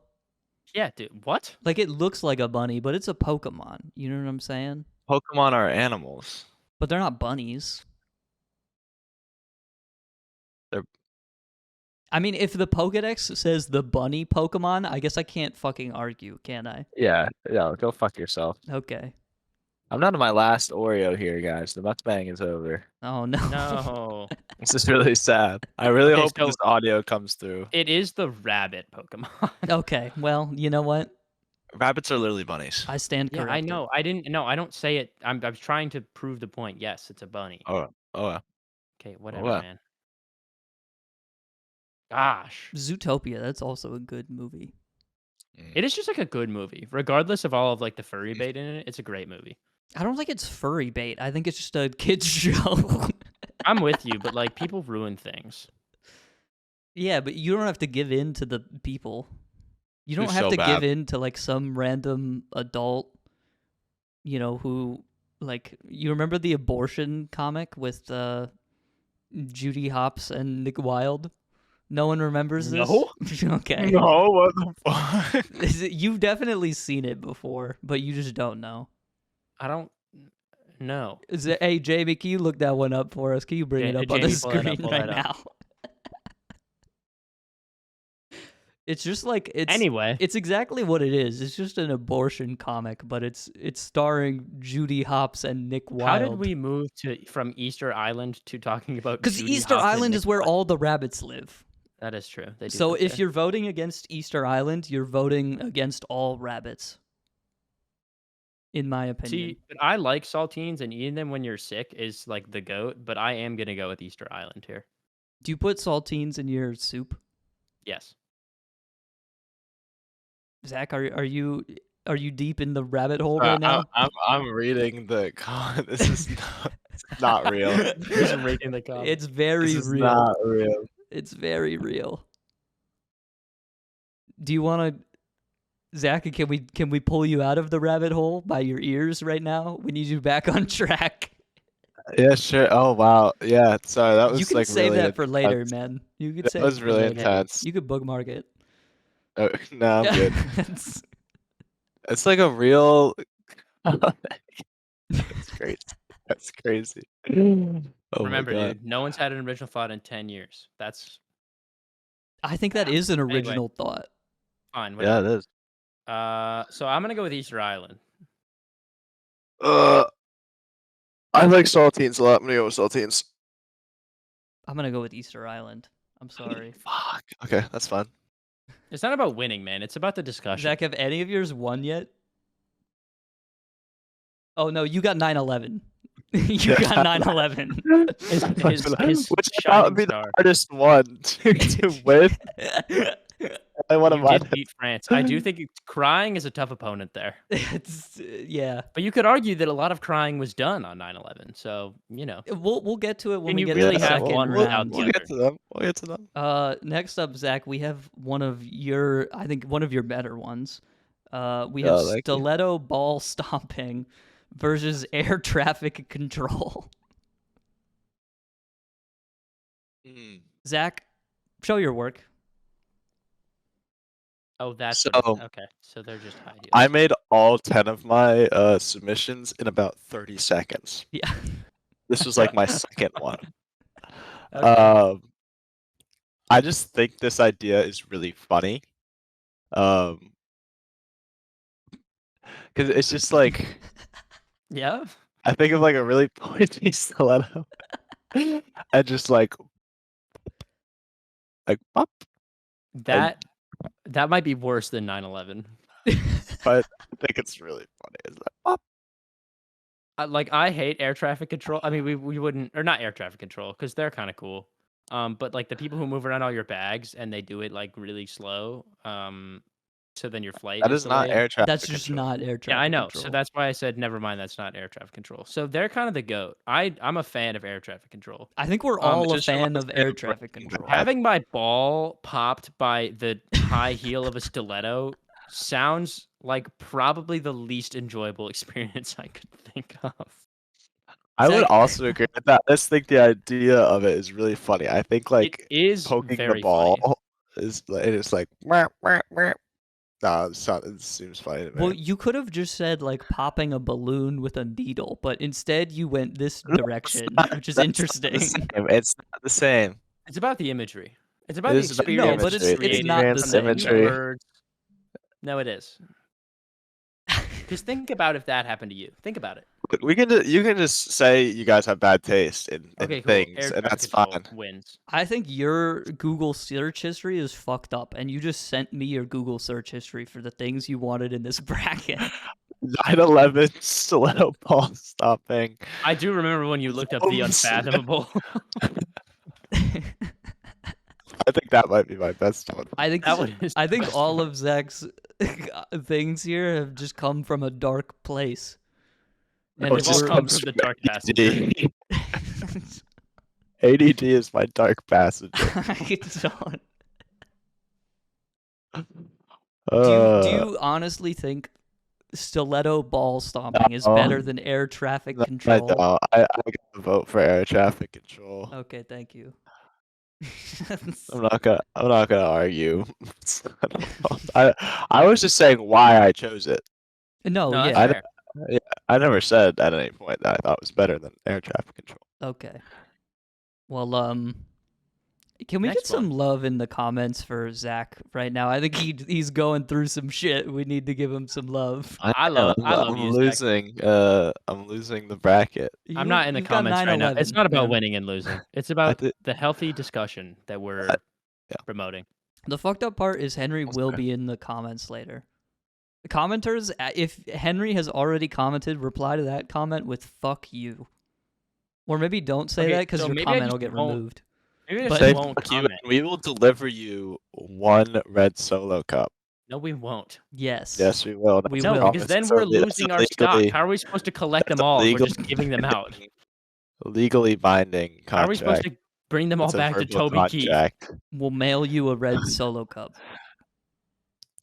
Yeah, dude. What? Like it looks like a bunny, but it's a Pokemon. You know what I'm saying? Pokemon are animals. But they're not bunnies. They're- I mean, if the Pokedex says the bunny Pokemon, I guess I can't fucking argue, can I? Yeah, go fuck yourself. Okay. I'm not on my last Oreo here, guys. The mukbang is over. Oh no. No. This is really sad. I really Okay, hope so- this audio comes through. It is the rabbit Pokemon. Okay. Well, you know what? Rabbits are literally bunnies. I stand Yeah, corrected. I know. I didn't. No, I don't say it. I was trying to prove the point. Yes, it's a bunny. Oh, yeah. Okay, whatever, well. man. Gosh, Zootopia, that's also a good movie. it is just like a good movie, regardless of all of like the furry bait in it. It's a great movie. I don't think it's furry bait. I think it's just a kids show. I'm with you, but like people ruin things. Yeah, but you don't have to give in to the people. You don't Who's have so to bad? give in to like some random adult, who like you remember the abortion comic with Judy Hopps and Nick Wilde? No one remembers this? No. Okay. No, what the fuck? You've definitely seen it before, but you just don't know. I don't know. Hey, Jamie, can you look that one up for us? Can you bring it up on the Jamie, pull that up, screen pull right that now? up. It's just like it's Anyway, it's exactly what it is. It's just an abortion comic, but it's starring Judy Hopps and Nick Wilde. how did we move from Easter Island to talking about? Because Judy Easter Hopps and Island Nick is where Wilde? all the rabbits live. That is true. They do So live if there. you're voting against Easter Island, you're voting against all rabbits. In my opinion. See, but I like saltines, and eating them when you're sick is like the goat. But I am gonna go with Easter Island here. Do you put saltines in your soup? Yes. Zach, are you deep in the rabbit hole right now? I'm reading the. This is not real. Just reading the comments. It's very This is real. not real. It's very real. Do you want to, Zach? Can we pull you out of the rabbit hole by your ears right now? We need you back on track. Yeah, sure. Oh wow. Yeah. Sorry, that You was can like save really that for later, intense. man. You could That save was it for really later. intense. You could bookmark it. Oh, no, I'm good. It's- It's like a real. That's crazy. That's crazy. Oh my Remember, god. dude, no one's had an original thought in 10 years. That's I think that is an anyway, original thought. fine, Yeah, whatever. it is. So I'm gonna go with Easter Island. Uh, I like saltines a lot. I'm gonna go with saltines. I'm gonna go with Easter Island. I'm sorry. Fuck. Okay, that's fine. It's not about winning, man. It's about the discussion. Zach, have any of yours won yet? Oh no, you got 9/11. You got 9/11. His Which I thought shining would be the star. hardest one to win. I want to You did mind. beat France. I do think crying is a tough opponent there. It's yeah. But you could argue that a lot of crying was done on 9/11. So, you know. We'll get to it when And we you get really to the have second one round. without We'll get to them. We'll get to them. Next up, Zach, we have one of your better ones. We have thank you. stiletto ball stomping versus air traffic control. Zach, show your work. Oh, that's So- okay. So they're just high heels. I made all 10 of my submissions in about 30 seconds. Yeah. This was like my second one. Okay. I just think this idea is really funny. Because it's just like, Yeah. I think of like a really pointy stiletto. And just like pop. That might be worse than 9/11. But I think it's really funny. It's like pop. Like I hate air traffic control. I mean, we wouldn't, or not air traffic control, because they're kind of cool. But like the people who move around all your bags and they do it like really slow. So then your flight That is is not delayed. air traffic That's just control. not air traffic Yeah, I know. control. So that's why I said never mind. That's not air traffic control. So they're kind of the goat. I'm a fan of air traffic control. I think we're it all a just fan reminds of me air of traffic Breaking control. Bad. Having my ball popped by the high heel of a stiletto sounds like probably the least enjoyable experience I could think of. I would Zach- also agree with that. I just think the idea of it is really funny. I think like It is poking very the ball funny. is like it's like nah, it seems funny to me. Well, you could have just said like popping a balloon with a needle, but instead you went this No, it's direction, not- which is that's not interesting. the same. It's not the same. It's about the imagery. It's about It the is about the experience. No, but that's it's created not the from same. imagery. words. No, it is. Because think about if that happened to you. Think about it. You can just say you guys have bad taste in Okay, cool. things, Air and traffic that's control fine. wins. I think your Google search history is fucked up, and you just sent me your Google search history for the things you wanted in this bracket. 9/11 stiletto ball stopping. I do remember when you looked up the Gnomes. unfathomable. I think that might be my best one. I think That one is I the think best all one. of Zach's things here have just come from a dark place. And They've if all we're- come from the dark passage. ADD is my dark passage. I don't. Do Uh, you honestly think stiletto ball stomping is No. better than air traffic no, I control? don't. I gotta vote for air traffic control. Okay, thank you. I'm not gonna argue. I was just saying why I chose it. No, No, that's yeah. fair. I never said at any point that I thought it was better than air traffic control. Okay. Well, can we get Next some one. love in the comments for Zach right now? I think he's going through some shit. We need to give him some love. I love I'm you, Zach. losing. I'm losing the bracket. I'm not in the You've got comments right now. It's 9/11, not about man. winning and losing. It's about did- the healthy discussion that we're yeah. promoting. The fucked up part is Henry will Okay. be in the comments later. The commenters, if Henry has already commented, reply to that comment with "fuck you," or maybe don't say Okay, that because so your maybe I comment will just get won't- removed. Maybe I But- just Say won't fuck you, comment. and we will deliver you one red solo cup. No, we won't. Yes. Yes, we will. We That's No, a will. promise. because then That's we're a- that's losing a our stock. legally- How are we supposed to collect that's them a all if we're legal- just giving them out? Legally binding How are we supposed contract. to Bring them all It's a back to verbal Toby Keith. contract. We'll mail you a red Solo cup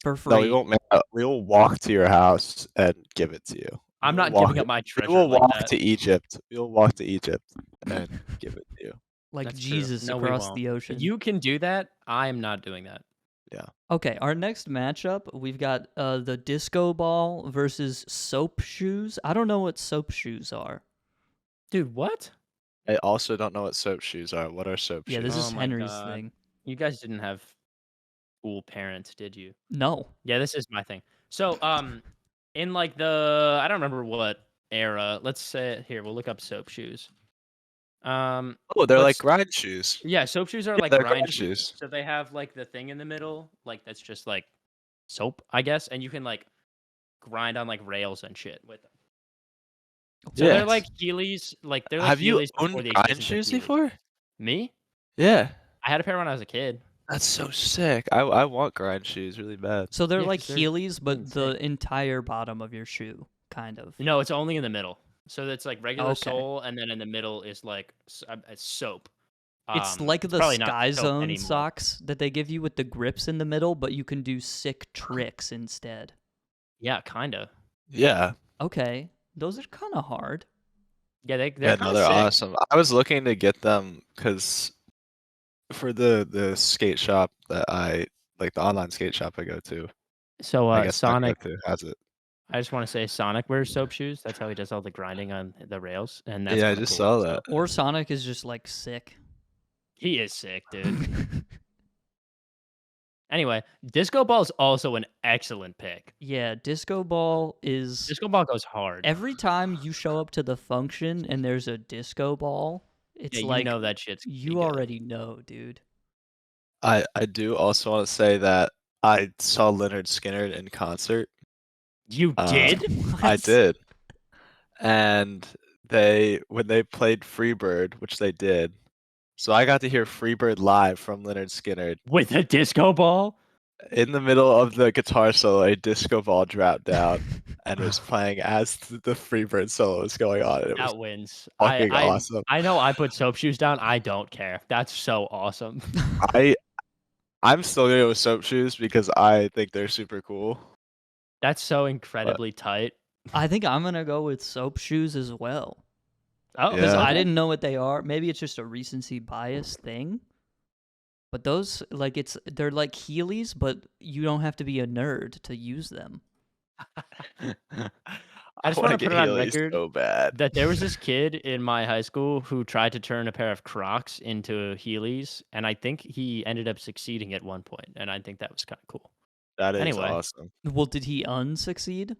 for No, we free. won't. We will walk to your house and give it to you. I'm We will not giving walk- up my We treasure will like walk that. to Egypt. We will walk to Egypt and give it to you. Like That's true. Jesus No, we across won't. the ocean. You can do that. I am not doing that. Yeah. Okay, our next matchup, we've got the disco ball versus soap shoes. I don't know what soap shoes are. Dude, what? I also don't know what soap shoes are. What are soap Yeah, shoes? this Oh is my Henry's God. thing. You guys didn't have cool parents, did you? No. Yeah, this is my thing. So, in like the I don't remember what era. Let's say here, we'll look up soap shoes. Oh, they're But like grind shoes. yeah, soap shoes are Yeah, like they're grind grind shoes. shoes. So they have like the thing in the middle, like that's just like soap, I guess, and you can like grind on like rails and shit with them. So they're Yeah. like Heelys, like they're like Have you Heelys before owned the grind existence of shoes Heelys. before? Me? Yeah. I had a pair when I was a kid. That's so sick. I want grind shoes really bad. So they're Yeah, like 'cause they're Heelys, but fucking the sick. entire bottom of your shoe, kind of. No, it's only in the middle. So it's like regular Okay. sole, and then in the middle is like soap. It's like the probably not Sky soap Zone anymore. socks that they give you with the grips in the middle, but you can do sick tricks instead. Yeah, kinda. Yeah. Okay, those are kind of hard. Yeah, they're Yeah, kind no, of they're sick. awesome. I was looking to get them because for the skate shop that the online skate shop I go to, So I guess not go Sonic, to, has it. I just want to say Sonic wears soap shoes. That's how he does all the grinding on the rails, and that's Yeah, I kind of just cool. saw So that. Or Sonic is just like sick. he is sick, dude. Anyway, Disco Ball is also an excellent pick. Yeah, disco ball is Disco Ball goes hard. every time you show up to the function and there's a disco ball, it's Yeah, like you know that shit's gonna be you good. already know, dude. I do also want to say that I saw Leonard Skinner in concert. You did? I What? did. And when they played Freebird, which they did, so I got to hear Freebird live from Leonard Skinner. With a disco ball? In the middle of the guitar solo, a disco ball dropped down and was playing as the Freebird solo was going on. And it was That wins. fucking awesome. I know I put soap shoes down. I don't care. That's so awesome. I'm still gonna go with soap shoes because I think they're super cool. That's so incredibly tight. I think I'm gonna go with soap shoes as well. Oh, Because Yeah. I okay. didn't know what they are. Maybe it's just a recency bias thing. But those, like, they're like Heelys, but you don't have to be a nerd to use them. I just want to get put it on Heelys record so bad. that there was this kid in my high school who tried to turn a pair of Crocs into Heelys, and I think he ended up succeeding at one point, and I think that was kind of cool. That is Anyway. awesome. Well, did he unsucceed?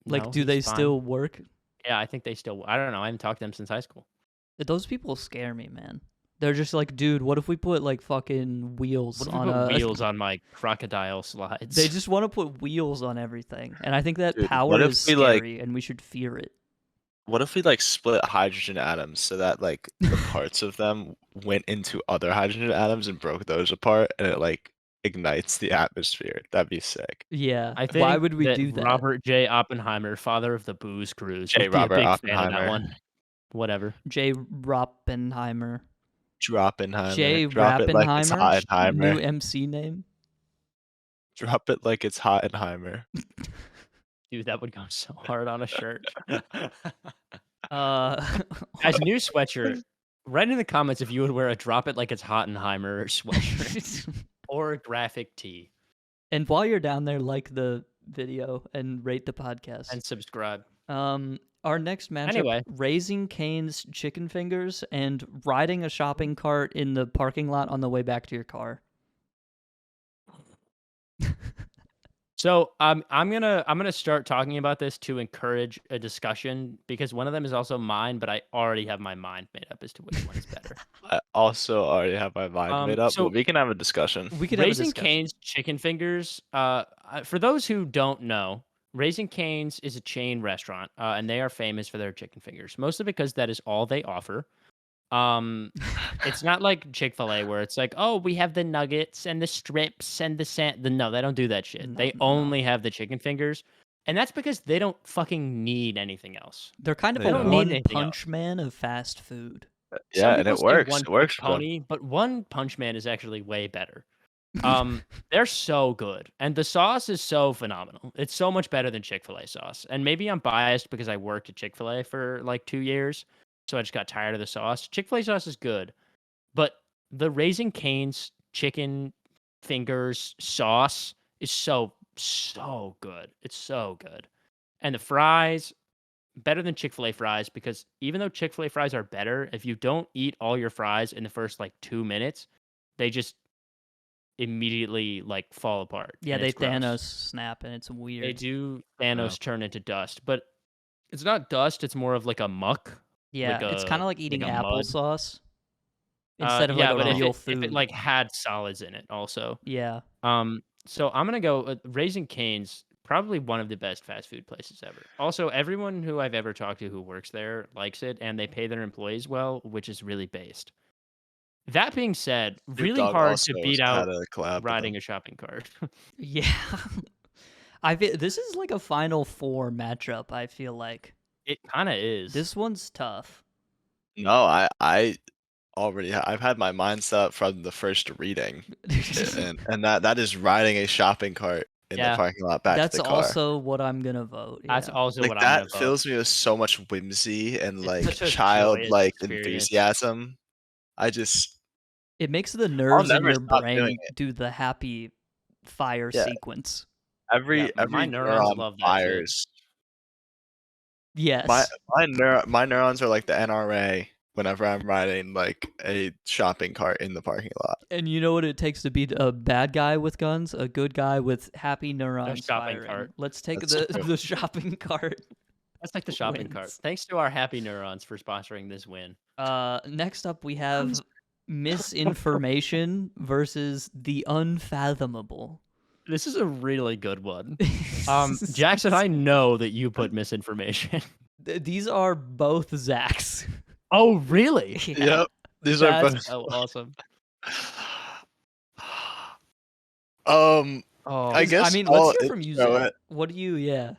Like, No, do he's they fine. still work? Yeah, I think they still. I don't know. I haven't talked to them since high school. Those people scare me, man. They're just like, dude, what if we put like fucking wheels What if we on put a wheels on my crocodile slides? They just want to put wheels on everything, and I think that Dude, power what if is we, like- scary, and we should fear it. What if we split hydrogen atoms so that the parts of them went into other hydrogen atoms and broke those apart and it ignites the atmosphere? That'd be sick. Yeah. I think Why would we that do that? Robert J. Oppenheimer, father of the booze cruise, J. would be a Robert big fan of that Oppenheimer. one. Whatever. J. Rappenheimer. Droppenheimer. J. Drop it like it's Rappenheimer. Hottenheimer. New MC name. Drop it like it's Hottenheimer. Dude, that would go so hard on a shirt. As new sweatshirt, write in the comments if you would wear a drop it like it's Hottenheimer sweatshirt or a graphic tee And while you're down there, like the video and rate the podcast. and subscribe. Our next matchup: Anyway. Raising Cane's chicken fingers and riding a shopping cart in the parking lot on the way back to your car. So I'm gonna start talking about this to encourage a discussion because one of them is also mine, but I already have my mind made up as to which one is better. I also already have my mind made up, so- but we can have a discussion. We could have a Raising discussion. Cane's chicken fingers. For those who don't know, Raising Cane's is a chain restaurant, and they are famous for their chicken fingers, mostly because that is all they offer. It's not like Chick-fil-A where it's like, oh, we have the nuggets and the strips and no, they don't do that shit. They No. only have the chicken fingers, and that's because they don't fucking need anything else. They're kind of They a don't need one anything punch man of fast food. Some Yeah, and people it say works. One It Trick works for them. Pony, but One Punch Man is actually way better. They're so good, and the sauce is so phenomenal. It's so much better than Chick-fil-A sauce, and maybe I'm biased because I worked at Chick-fil-A for, like, 2 years, so I just got tired of the sauce. Chick-fil-A sauce is good, but the Raising Cane's chicken fingers sauce is so good. It's so good. And the fries, better than Chick-fil-A fries because even though Chick-fil-A fries are better, if you don't eat all your fries in the first, like, 2 minutes, they just immediately, like, fall apart, Yeah, and they it's gross. Thanos snap, and it's They weird. do Yeah. Thanos turn into dust, but it's not dust, it's more of like a muck, Yeah, it's kind of like like eating a mud. applesauce instead of like Yeah, a but Oh, real if it, food. like, had solids in it also. Yeah. So I'm gonna go Raising Cane's probably one of the best fast food places ever. Also, everyone who I've ever talked to who works there likes it, and they pay their employees well, which is really based. That being said, Snoop really Dogg hard to also beat had out a collab with riding them. a shopping cart. Yeah. This is like a Final Four matchup, I feel like. It kinda is. This one's tough. No, I already I've had my mind set up from the first reading, and that is riding a shopping cart in the Yeah, parking lot back to That's the car. also what I'm gonna vote. that's Yeah. also Like, what I'm that gonna vote. fills me with so much whimsy and, It's like, such a joyous childlike experience. enthusiasm. I just It makes the I'll nerves in never your stop doing brain it. do the happy fire Yeah, sequence. Yeah, my every neurons neuron love that shit. fires. My Yes. my neurons are like the NRA whenever I'm riding, like, a shopping cart in the parking lot. And you know what it takes to beat a bad guy with guns? A good guy with happy A neurons shopping firing. cart. Let's take That's the true. the shopping cart That's like the shopping cart. wins. Thanks to our happy neurons for sponsoring this win. Next up we have misinformation versus the unfathomable. This is a really good one. Jackson, I know that you put misinformation. These are both Zach's. Oh, really? Yeah, Yep, these are That's both so awesome. Um, I Oh, I guess mean, let's I'll hear from you, intro Zach. it. What do you? Yeah,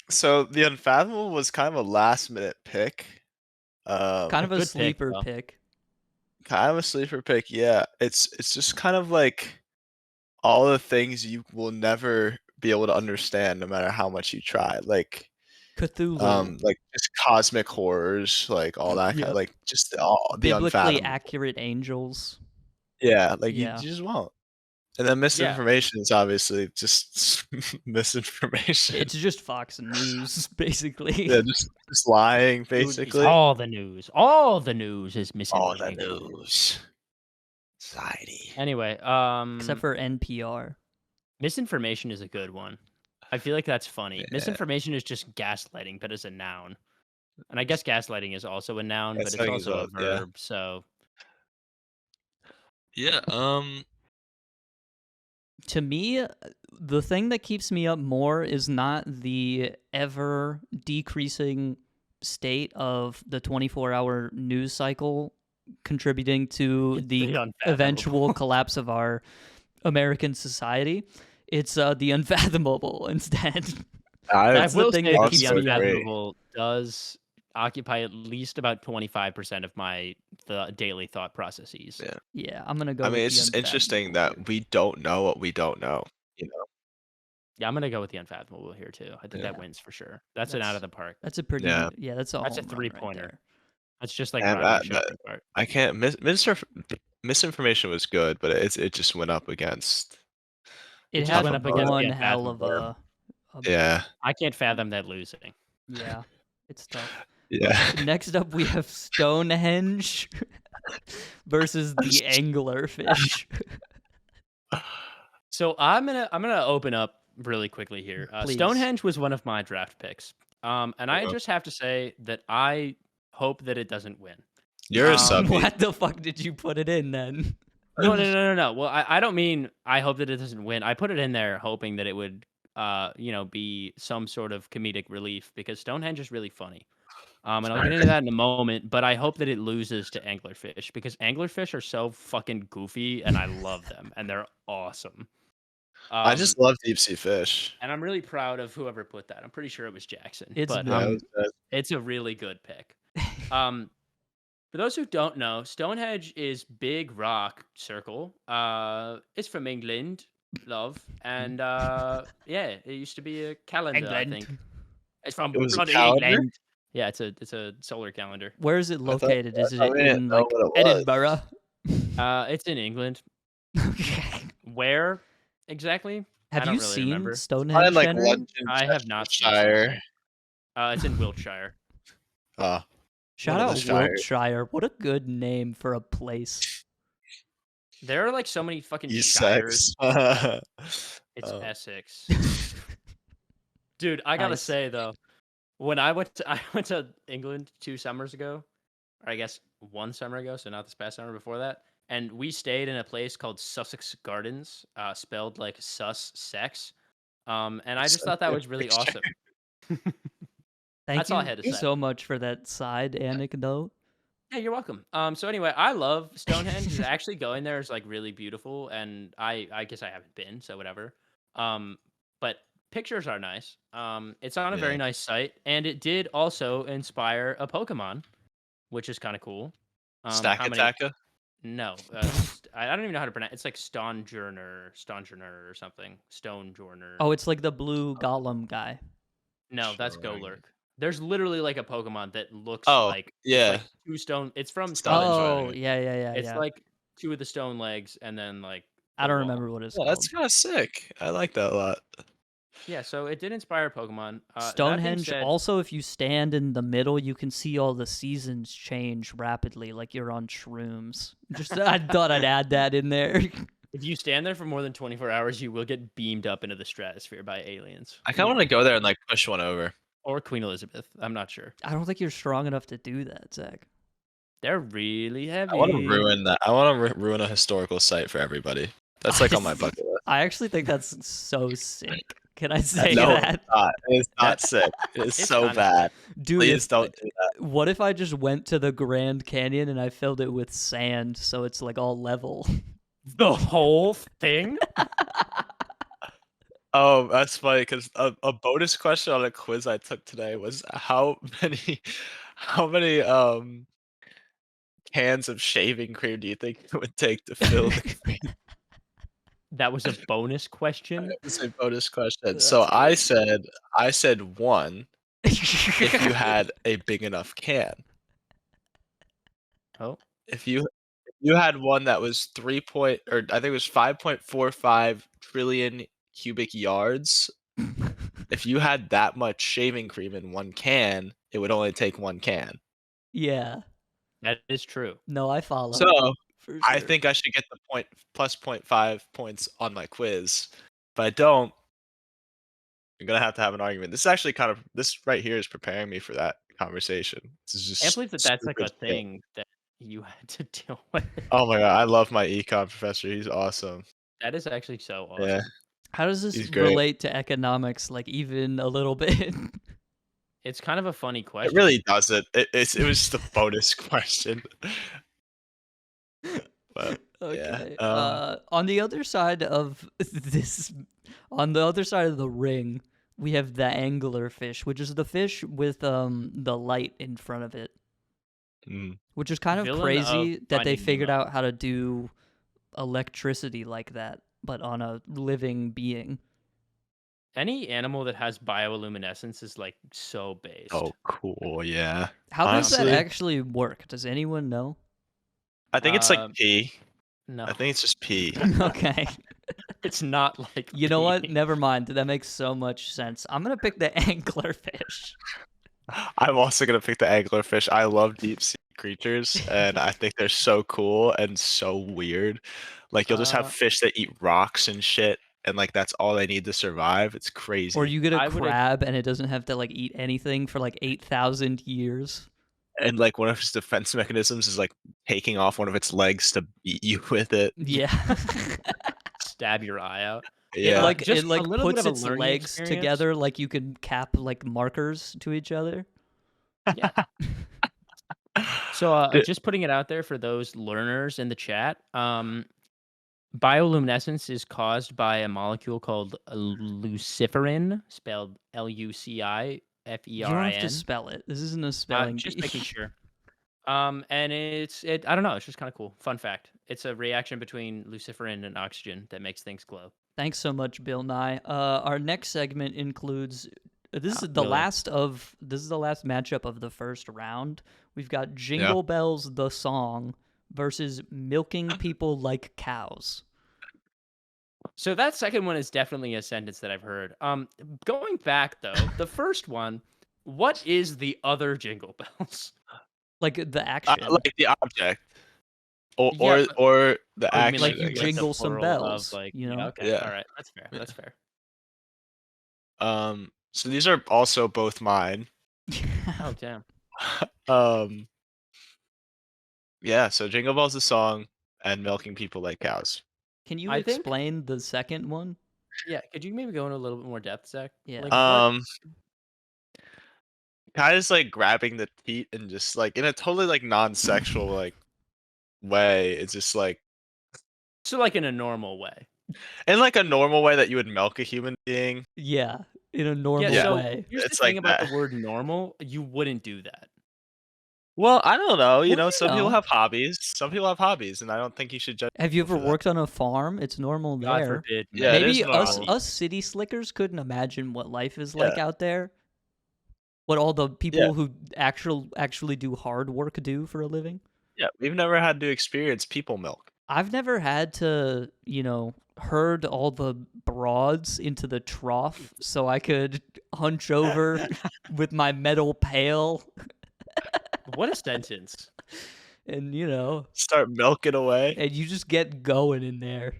So, The Unfathomable was kind of a last-minute pick. kind a of a good pick, sleeper though. pick. Kind of a sleeper pick, yeah. It's just kind of like all the things you will never be able to understand no matter how much you try. Cthulhu, Like just cosmic horrors, like all that kind, Yep. like just all the biblically unfathomable. accurate angels. Yeah, like you Yeah, just won't. And then Yeah. misinformation is obviously just misinformation. it's just Fox News, basically. Yeah, just lying Dude, it's basically. all the news. All the news is All the misinformation. news. Anxiety. Anyway, Except for NPR. misinformation is a good one. I feel like that's funny. Yeah, Misinformation is just gaslighting, but as a noun. And I guess gaslighting is also a noun, but that's it's something as also a well. Yeah. verb. So Yeah. To me, the thing that keeps me up more is not the ever decreasing state of the 24-hour news cycle contributing to it's the the unfathomable. eventual collapse of our American society. It's the unfathomable instead. I I That's the will thing say that that keeps the also me up. agree. unfathomable does occupy at least about 25% of the daily thought processes. Yeah. Yeah, I'm gonna go I with mean, it's the just interesting unfathomable here. that we don't know what we don't know, you know? Yeah, I'm gonna go with the unfathomable here too. I think Yeah. that Yeah, wins for sure. That's an out of that's the park. that's a pretty Yeah. yeah, that's a That's a home run right 3-pointer. there. That's just like And riding a that shopping cart. I can't misinformation was good, but it just went up against It It just up went had up above against the one hell of unfathomable. a Yeah. I can't fathom that losing. yeah, it's tough. Yeah. Next up, we have Stonehenge versus the anglerfish. So I'm gonna open up really quickly here. Please. Stonehenge was one of my draft picks, and I Uh-huh. just have to say that I hope that it doesn't win. You're a Um, subby. What the fuck did you put it in then? no. Well, I don't mean I hope that it doesn't win. I put it in there hoping that it would, be some sort of comedic relief because Stonehenge is really funny. And I'll get into that in a moment, but I hope that it loses to anglerfish because anglerfish are so fucking goofy and I love them and they're awesome. I Um, just love deep sea fish. and I'm really proud of whoever put that. I'm pretty sure it was Jackson, It's but Yeah, me. it was it's a really good pick. Um, For those who don't know, Stonehenge is big rock circle. It's from England, love, and yeah, it used to be a calendar. I think England. it's It from was a bloody calendar? England. Yeah, it's a solar calendar. Where is it located? Is I it didn't in know like what it was. Edinburgh? It's in England. Okay. Where exactly? I Have don't you really seen remember. Probably in, Stonehenge, like Henry? London, I have not seen Cheshire. Stonehenge. It's in Wiltshire. Uh, Shout one of the out shires. Wiltshire. What a good name for a place. There are like so many fucking East shires. sex. It's Oh, Essex. Dude, I gotta Nice. say though, when I went to England 2 summers ago, or I guess 1 summer ago, so not this past summer, before that, and we stayed in a place called Sussex Gardens, spelled like sus sex. And I just thought that yeah, was really mixture. awesome. Thank That's all I you had to say. so much for that side anecdote. Yeah, you're welcome. So anyway, I love Stonehenge. Actually going there is like really beautiful, and I guess I haven't been, so whatever. But pictures are nice. It's on a very Yeah. nice site, and it did also inspire a Pokemon, which is kind of cool. Stack How many? attacker. No, I don't even know how to pronounce. It's like Stonjourner or something. Stonejourner. Oh, it's like the blue golem guy. No, that's Sure. Golurk. There's literally like a Pokemon that looks Oh, like it's yeah. like two stone. It's from Stonehenge Stonehenge. Oh, Island. yeah, yeah, yeah, It's yeah. like two of the stone legs and then like I the don't wall. remember what it's Yeah, that's called. kinda sick. I like that a lot. Yeah, so it did inspire Pokemon. That being Stonehenge, said, also, if you stand in the middle, you can see all the seasons change rapidly, like you're on shrooms. Just, I thought I'd add that in there. if you stand there for more than 24 hours, you will get beamed up into the stratosphere by aliens I kinda wanna go there and, like, push one over. or Queen Elizabeth. I'm not sure. I don't think you're strong enough to do that, Zach. They're really I wanna heavy. ruin that. I wanna ruin a historical site for everybody. That's, like, on my bucket list. I actually think that's so sick. Can I say No, that? it's not. It's not That sick. It is it's so kind of bad. Dude, Please if don't do that. what if I just went to the Grand Canyon and I filled it with sand so it's like all level? the whole thing. Oh, that's funny because a bonus question on a quiz I took today was many how many, cans of shaving cream do you think it would take to fill the cream? That was a bonus question. It was a bonus question. So That's good. I said 1 if you had a big enough can. Oh, If you had one that was 3 point or I think it was 5.45 trillion cubic yards, if you had that much shaving cream in 1 can, it would only take 1 can. Yeah. that is true. No, I follow. So, For I sure. think I should get the plus point 5 points on my quiz. If I don't, I'm gonna have to have an argument. This right here is preparing me for that conversation. This is I can't just believe that that's like stupid a shit. thing that you had to deal with. Oh my god, I love my econ professor. He's awesome. That is actually so Yeah, awesome. How does this he's great. relate to economics, like even a little bit? It's kind of a funny It question. really doesn't. It was just a bonus question. But yeah, Okay. On the other side of on the other side of the ring, we have the anglerfish, which is the fish with the light in front of it, mm, which is kind of Villain of crazy that they Finding figured Nemo. out how to do electricity like that, but on a living being. Any animal that has bioluminescence is like so based. oh cool, yeah. How does that Honestly, actually work? Does anyone know? I think it's like Um, pee. no, I think it's just pee. Okay. it's not like You know what? pee. Never mind. That makes so much sense. I'm gonna pick the anglerfish. I'm also gonna pick the anglerfish. I love deep sea creatures, and I think they're so cool and so weird. Like you'll just have Uh, fish that eat rocks and shit, and like that's all they need to survive. It's Or crazy. you get a I would. crab and it doesn't have to like eat anything for like 8,000 years. And like one of its defense mechanisms is like taking off one of its legs to beat you with it. Yeah. Stab your eye out. It Yeah. like Just it a like little bit puts of a its learning legs experience. together like you can cap like markers to each other. Yeah. So, Dude, just putting it out there for those learners in the chat. Bioluminescence is caused by a molecule called luciferin, spelled You don't have to Luciferin. spell it. This isn't a spelling Just bee. making sure. And I don't know, it's just kind of cool. Fun fact. It's a reaction between luciferin and oxygen that makes things glow. Thanks so much, Bill Nye. Our next segment includes this is the Really? last matchup of the first round. We've got Yeah. Jingle Bells the song versus milking people like cows. So that second one is definitely a sentence that I've heard. Going back though, the first one, what is the other Jingle Bells? Like the action. Like the object, or Yeah, or, but or the oh, you mean action. Like like you I like guess. the jingle some plural of bells, like you yeah, know? okay. Yeah. All right. That's fair. Yeah. That's fair. So these are also both mine. Oh damn. Um. Yeah. So Jingle Bells the song and milking people like cows. Can you I think explain the second one? yeah, could you maybe go into a little bit more depth, Zach? Yeah. Like what Kind of just like grabbing the teat and just like in a totally like non-sexual like way. It's just like so like in a normal way. in like a normal way that you would milk a human being. Yeah, in a Yeah, normal Yeah. so way. here's the It's thing like about the that. word normal, you wouldn't do that. Well, I don't know. Well, you Some people know. have hobbies. Some people have hobbies, and I don't think you should judge Have you people ever for that. worked on a farm? It's normal God there. forbid, Yeah, it man. is Maybe us normal. us city slickers couldn't imagine what life is Yeah. like out there. What all the Yeah. people who actually do hard work do for a living. Yeah. We've never had to experience people milk. I've never had to, herd all the broads into the trough so I could hunch over with my metal pail What a sentence. and, Start milking away. and you just get going in there.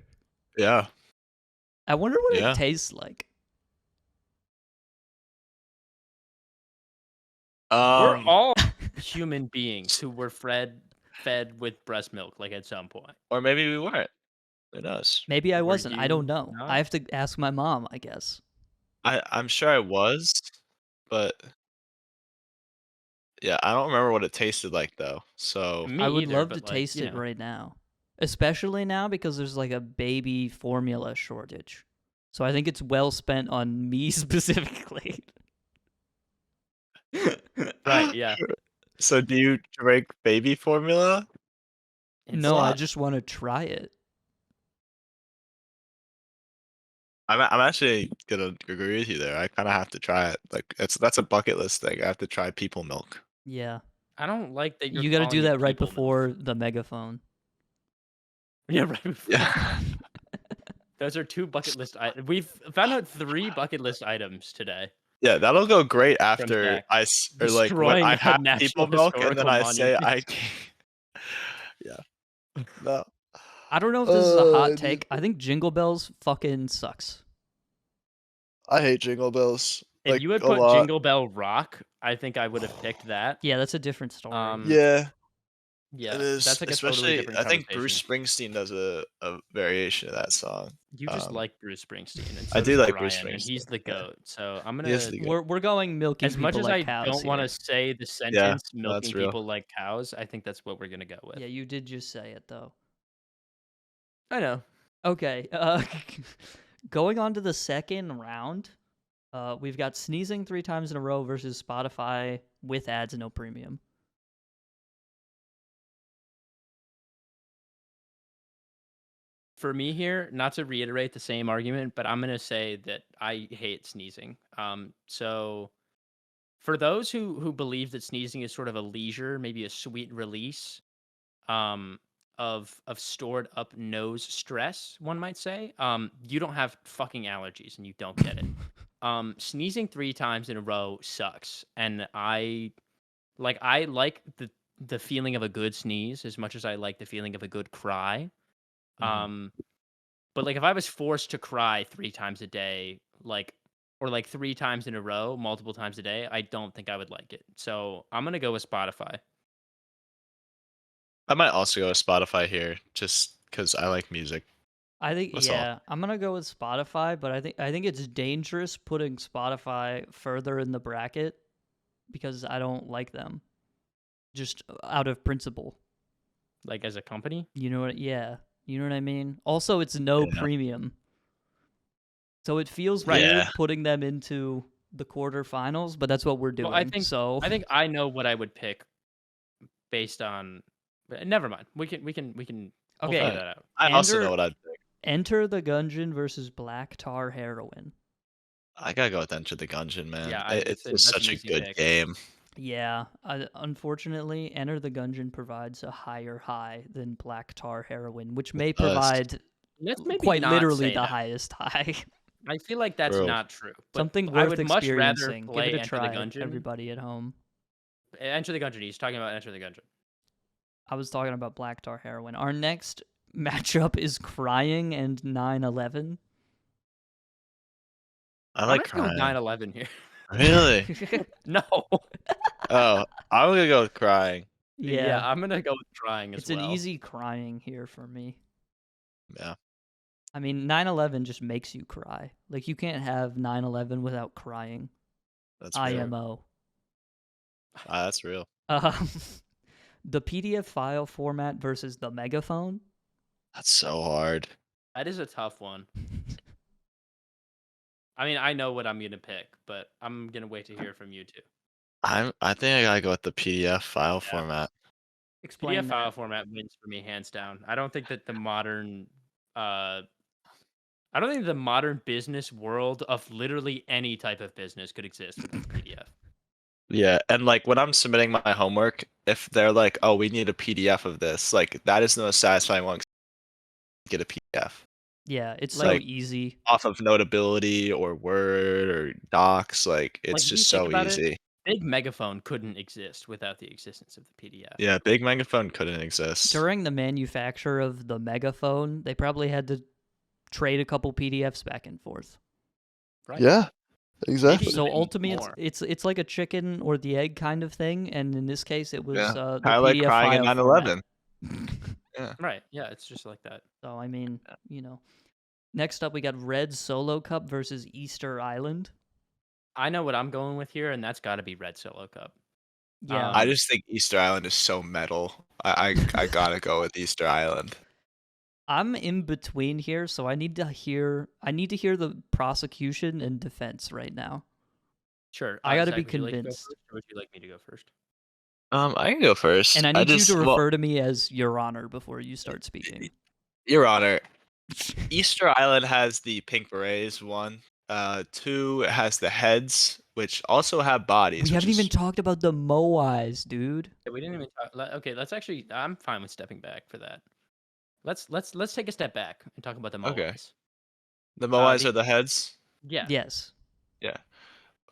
Yeah. I wonder what it Yeah. tastes like. We're Um, all human beings who were fed with breast milk, like at some point. or maybe we weren't. Who knows? Maybe I Were wasn't. I don't you know. not? I have to ask my mom, I guess. I'm sure I was, but yeah, I don't remember what it tasted like though. So Me I would either, love to but like, taste it right now. Especially now because there's like a baby formula shortage. So I think it's well spent on me specifically. Right, yeah. So do you drink baby formula? It's No, I What? just want to try it. I'm actually gonna agree with you there. I kind of have to try it. Like that's a bucket list thing. I have to try people milk. Yeah. I don't like that you're You got to calling do it that right people milk. before the megaphone. Yeah, right before. Yeah. Those are 2 bucket list we've found out 3 bucket list items today Yeah, that'll go great from after Zach. or like when Destroying I a have national people milk and then historical I say monument. I can't. Yeah. No. I don't know if this is a hot dude. take. I think Jingle Bells fucking sucks. I hate Jingle Bells. If Like you had a put lot. Jingle Bell Rock, I think I would have picked that. Yeah, that's a different story. Yeah, Yeah, it is. that's like a totally Especially, different I think Bruce conversation. Springsteen does a variation of that song. You just like Bruce Springsteen, and I so do does like Brian, Bruce and he's Springsteen. the Yeah. goat. So I'm He is gonna, the goat. We're going milking as much people as like I cows don't want here. to say the Yeah, sentence no, that's "milking real. people like cows," I think that's what we're gonna go with. Yeah, you did just say it though. I know. Okay, going on to the second round, we've got sneezing 3 times in a row versus Spotify with ads and no premium. For me here, not to reiterate the same argument, but I'm gonna say that I hate sneezing. So for those who believe that sneezing is sort of a leisure, maybe a sweet release, um, of stored up nose stress, one might say, you don't have fucking allergies and you don't get it. Sneezing 3 times in a row sucks, and I like the feeling of a good sneeze as much as I like the feeling of a good cry. Um, but like if I was forced to cry 3 times a day, or like 3 times in a row, multiple times a day, I don't think I would like it. So I'm gonna go with Spotify. I might also go with Spotify here, just because I like music. I think That's all. I'm gonna go with Spotify, but I think it's dangerous putting Spotify further in the bracket because I don't like them. Just out of principle. Like as a company. You know what? Yeah. You know what I mean? Also, it's no Yeah. premium. So it feels Right. weird Yeah. putting them into the quarterfinals, but that's what we're doing. Well, I think I know what I would pick based on. Never mind. We can. We'll Okay, figure Alright. that out. I also know what I'd pick. Enter the Gungeon versus Black Tar Heroin. I gotta go with Enter the Gungeon, man. Yeah, It's just that's an such a easy good pick. game. Yeah, unfortunately, Enter the Gungeon provides a higher high than Black Tar Heroin, which may does. provide Let's maybe quite not literally say the that. highest high. I feel like that's True. not true. But Something I worth would much rather experiencing. Give play it a Enter the try, Gungeon. everybody at home. Enter the Gungeon. He's talking about Enter the Gungeon. I was talking about Black Tar Heroin. Our next matchup is Crying and 9/11. I I'm like gonna go with crying. 9/11 here. Really? No. Oh, I'm gonna go with crying. Yeah, Yeah, I'm gonna go with Crying as it's well. an easy crying here for me. Yeah, I mean, 9/11 just makes you cry. Like, you can't have 9/11 without crying. that's real. IMO. That's real. Um, the PDF file format versus the megaphone. That's so hard. That is a tough one. I mean, I know what I'm gonna pick, but I'm gonna wait to hear from you two. I think I gotta go with the PDF file Yeah. format. Explain PDF file that. format wins for me hands down. I don't think that the modern I don't think the modern business world of literally any type of business could exist without the PDF. Yeah, and like when I'm submitting my homework, if they're like, "Oh, we need a PDF of this," like that is the most satisfying one. Get a PDF Yeah, it's so like easy. off of Notability or Word or Docs. Like Like it's if you just think so about it, easy. Big Megaphone couldn't exist without the existence of the PDF. Yeah, Big Megaphone couldn't exist. During the manufacture of the megaphone, they probably had to trade a couple PDFs back and forth. Right. Yeah, Maybe exactly. So even ultimately, more. it's like a chicken or the egg kind of thing, and in this case, it was Yeah, the kind of like PDF crying in file 9/11. format. Yeah. Right. Yeah, it's just like that. So I mean, you know. Next up, we got Red Solo Cup versus Easter Island. I know what I'm going with here, and that's got to be Red Solo Cup. Yeah, I just think Easter Island is so metal. I gotta go with Easter Island. I'm in between here, so I need to hear the prosecution and defense right now. Sure. I gotta Zach, be would you like to go convinced. first, or would you like me to go first? I can go first. And I I need you just to well, refer to me as Your Honor before you start speaking. Your Honor, Easter Island has the pink berets. 1, 2 it has the heads, which also have bodies. We which haven't is- even talked about the Moais, dude. Yeah, we didn't even talk. Okay, let's actually. I'm fine with stepping back for that. Let's take a step back and talk about the Okay. Moais. the Moais the- are the heads. Yeah. Yes. Yeah.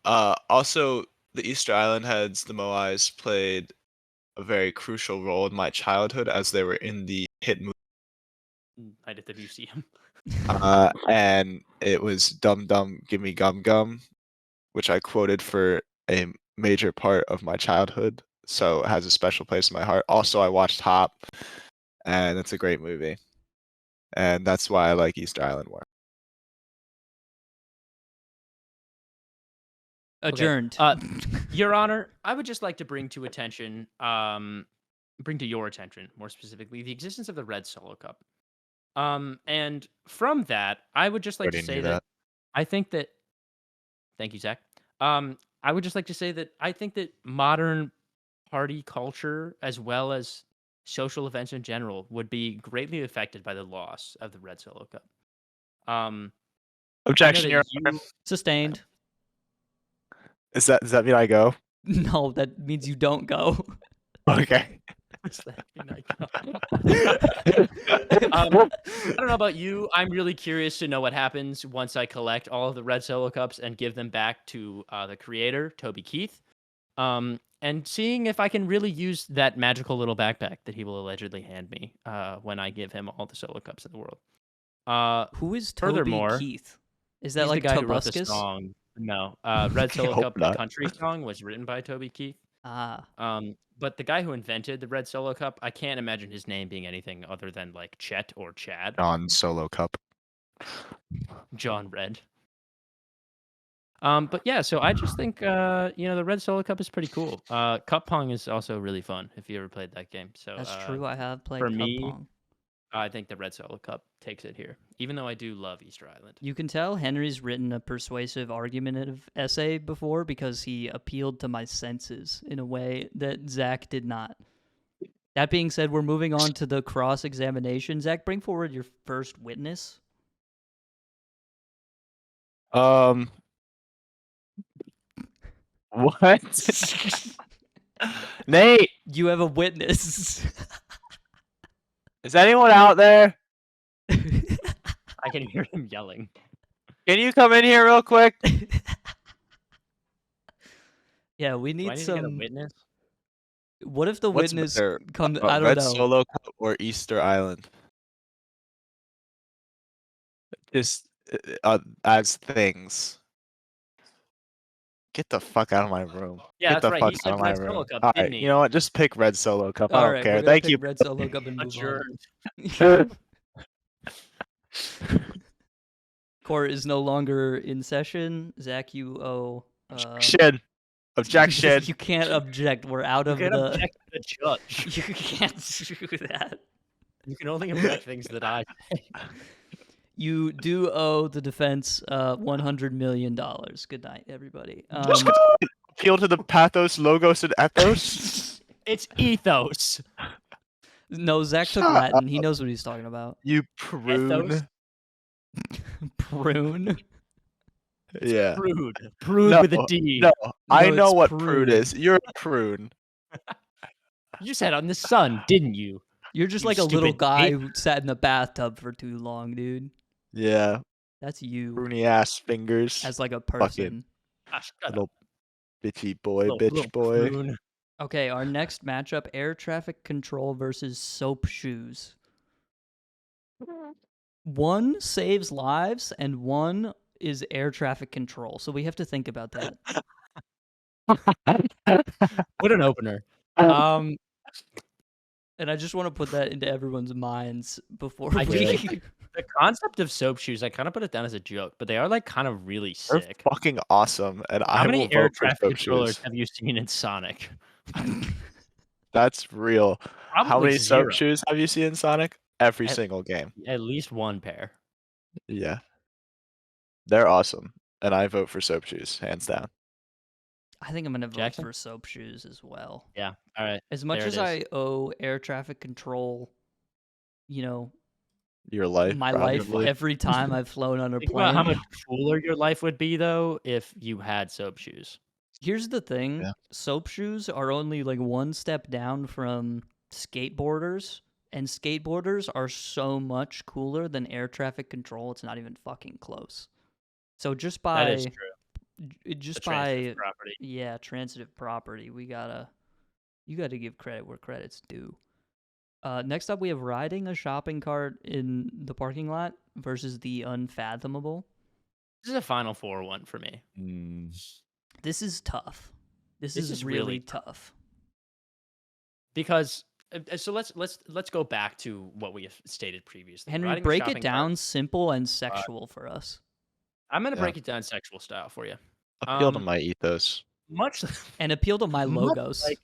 Also, the Easter Island heads, the Moais played a very crucial role in my childhood as they were in the hit movie. Night at the Museum. And it was Dum Dum Gimme Gum Gum, which I quoted for a major part of my childhood. So it has a special place in my heart. Also, I watched Hop, and it's a great movie. And that's why I like Easter Island more. Adjourned. Your Honor, I would just like to bring to your attention, more specifically, the existence of the Red Solo Cup. And from that, I would just like to Already say knew that that. I think that. Thank you, Zach. I would just like to say that I think that modern party culture, as well as social events in general, would be greatly affected by the loss of the Red Solo Cup. I know Objection, that Your Honor. you. Sustained. Does that mean I go? No, that means you don't go. Okay. I don't know about you. I'm really curious to know what happens once I collect all of the Red Solo Cups and give them back to the creator, Toby Keith. And seeing if I can really use that magical little backpack that he will allegedly hand me when I give him all the Solo Cups in the world. Who is Toby Furthermore, Keith? Is that he's like the guy who wrote the Tobuscus? song. No, Red Solo hope Cup, the not. country song, was written by Toby Keith. Ah. But the guy who invented the Red Solo Cup, I can't imagine his name being anything other than like Chet or Chad. On Solo Cup. John Red. But yeah, so I just think the Red Solo Cup is pretty cool. Cup Pong is also really fun if you ever played that game. So That's true. I have played for Cup me, Pong. I think the Red Solo Cup takes it here, even though I do love Easter Island. You can tell Henry's written a persuasive argumentative essay before because he appealed to my senses in a way that Zach did not. That being said, we're moving on to the cross-examination. Zach, bring forward your first witness. What? Nate, You have a witness. is anyone out there? I can hear him yelling. Can you come in here real quick? Yeah, we Do I need need to get a some. witness? What if the What's witness better, comes? I don't Red know. Solo Cup or Easter Island? Just as things. Get the fuck out of my room. Yeah, Get that's the right. fuck He out said of my Red Solo room. Cup, All didn't right, he? you know what? Just pick Red Solo Cup. I All don't right, care. we're gonna Thank pick you. Red Solo Cup and move Adjourned. on. Court is no longer in session. Zach, you owe. Objection. Objection. You can't object. We're out You of can the. object to the judge. You can't do that. You can only object things that I say. You do owe the defense $100 million. Good night, everybody. Appeal to the pathos, logos, and ethos. It's ethos. No, Zach took Shut Latin. He knows what he's talking about. You Ethos? prune. Prune. Yeah. Prude. Prude No, with a D. no. I No, know it's what prude. prude is. You're a prune. You said on the sun, didn't you? You're just You like a little stupid guy ape. who sat in the bathtub for too long, dude. Yeah. That's you Pruny ass fingers. as like a Fucking person. Ah, shut up. little bitchy boy, Little bitch boy. prune. Okay, our next matchup: air traffic control versus soap shoes. One saves lives and one is air traffic control. So we have to think about that. What an opener. And I just want to put that into everyone's minds before I we. just like the concept of soap shoes. I kind of put it down as a joke, but they are like kind of really They're sick. fucking awesome, and How I many will air vote for traffic soap controllers shoes. have you seen in Sonic? That's real. How Probably many soap 0. shoes have you seen in Sonic? Every At- single game. At least one pair. Yeah. They're awesome, and I vote for soap shoes, hands down. I think I'm gonna vote Jackson? for soap shoes as well. Yeah. All right. As much There it as is. I owe air traffic control, you know, Your life, my life probably. every time I've flown on a Think about how plane. much cooler your life would be though if you had soap shoes. Here's the thing: Yeah. soap shoes are only like one step down from skateboarders, and skateboarders are so much cooler than air traffic control. It's not even fucking close. So just That is by true. just The by transitive property. yeah, transitive property, you gotta give credit where credit's due. Next up, we have riding a shopping cart in the parking lot versus the unfathomable. This is a Final Four one for me. This is tough. This This is is really really tough. Because so let's go back to what we have stated previously. Henry, Riding a break it shopping down cart- simple and sexual for us. I'm gonna Yeah. break it down sexual style for you. Appeal to my ethos. Much And appeal to my much logos. like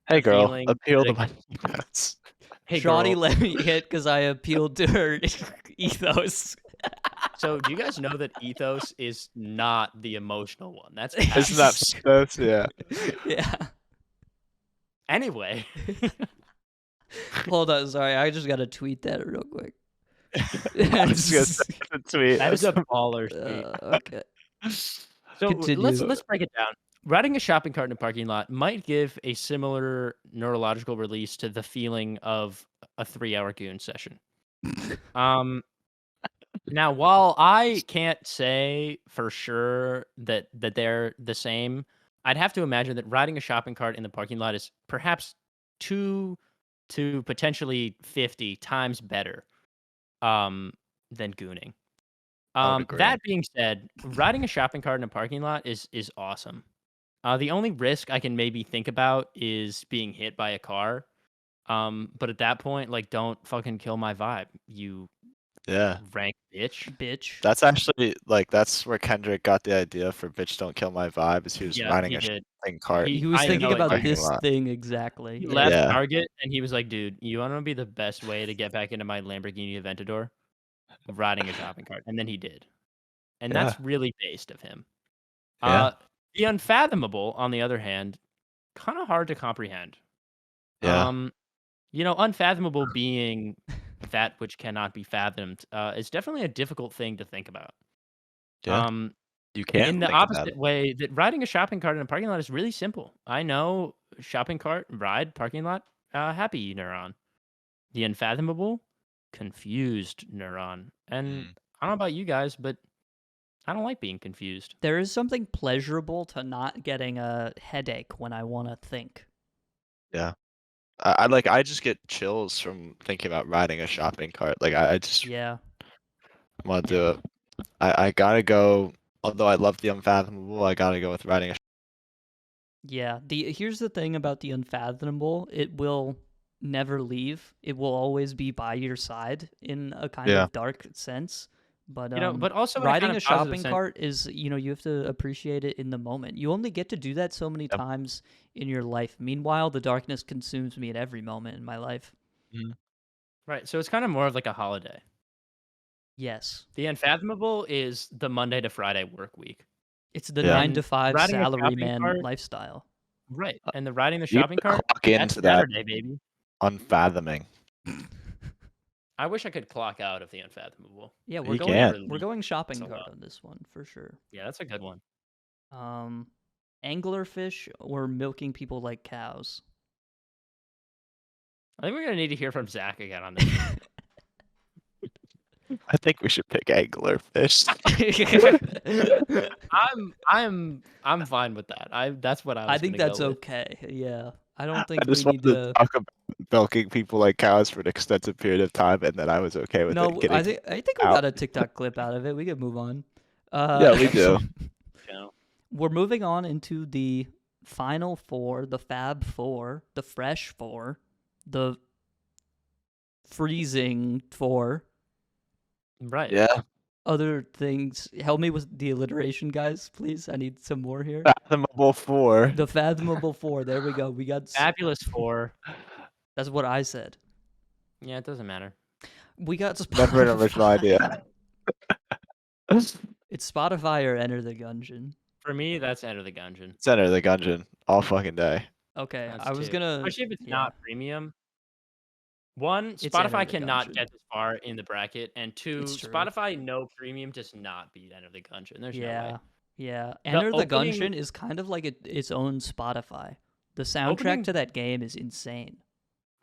Hey the girl, feeling appeal to that my ethos. hey Shawty girl. let me hit because I appealed to her ethos. So do you guys know that ethos is not the emotional one? That's Isn't that supposed? Yeah. Yeah. anyway. Hold on, sorry. I just gotta tweet that real quick. I was gonna say the tweet. That is a baller tweet. Okay. So Continue. let's break it down. Riding a shopping cart in a parking lot might give a similar neurological release to the feeling of a 3-hour goon session. Now, while I can't say for sure that they're the same, I'd have to imagine that riding a shopping cart in the parking lot is perhaps 2 to potentially 50 times better than gooning. I would agree. That being said, riding a shopping cart in a parking lot is awesome. The only risk I can maybe think about is being hit by a car. But at that point, like, don't fucking kill my vibe, you Yeah. rank bitch. Bitch. That's actually like that's where Kendrick got the idea for "Bitch Don't Kill My Vibe." Is he was Yeah, riding he a did. shopping cart. He was I thinking know it, about like, this lot. thing exactly. He Yeah. left Yeah. Target and he was like, "Dude, you want to be the best way to get back into my Lamborghini Aventador? Riding a shopping cart." And then he did. And Yeah. that's really based of him. Yeah. The unfathomable, on the other hand, kind of hard to comprehend. Yeah. Unfathomable being that which cannot be fathomed, is definitely a difficult thing to think about. Yeah, Um, you in can't the think about opposite it. way that riding a shopping cart in a parking lot is really simple. I know shopping cart, ride, parking lot, happy neuron. The unfathomable, confused neuron. And Mm, I don't know about you guys, but I don't like being confused. There is something pleasurable to not getting a headache when I want to think. yeah. I just get chills from thinking about riding a shopping cart. Like I just Yeah. want to do it. I gotta go. Although I love the unfathomable, I gotta go with riding a. Yeah. Here's the thing about the unfathomable, it will never leave. It will always be by your side in a kind Yeah. of dark sense. But But also in a kind riding of a positive shopping sense. cart is, you have to appreciate it in the moment. You only get to do that so many Yep. times in your life. Meanwhile, the darkness consumes me at every moment in my life. Mhm. Right. So it's kind of more of like a holiday. Yes. The unfathomable is the Monday to Friday work week. It's the Yeah. 9 And to 5 riding a shopping salaryman cart, lifestyle. right. And the riding the You shopping have to cart, clock that's into that Saturday, baby. unfathoming. I wish I could clock out of the unfathomable. Yeah, You It can't. we're relieves going shopping a cart lot. on this one for sure. Yeah, that's a good one. Um, anglerfish or milking people like cows. I think we're gonna need to hear from Zach again on this one. I think we should pick anglerfish. I'm fine with that. That's what I I was think gonna go that's with. okay. Yeah, I don't I think we just need wanted to to. talk about milking people like cows for an extensive period of time, and then I was okay with it No, getting I think we out. got a TikTok clip out of it. We can move on. Yeah, we do. You know? We're moving on into the final four, the Fab Four, the Fresh Four, the Freezing Four. Right. Yeah. Other things. Help me with the alliteration, guys, please. I need some more here. Fathomable 4. The Fathomable Four. There we go. We got. Fabulous four. That's what I said. Yeah, it doesn't matter. We got Never an original idea. Spotify. It's Spotify or Enter the Gungeon. For me, that's Enter the Gungeon. Center of the gungeon all fucking day. Okay, That's I was two. gonna. Especially if it's Yeah, not premium. One, it's Enter Spotify the cannot Gungeon. get this far in the bracket, and It's two, true. Spotify no premium does not beat Enter the Gungeon. There's no way. Yeah, yeah. The Enter the opening Gungeon is kind of like its own Spotify. The soundtrack opening to that game is insane.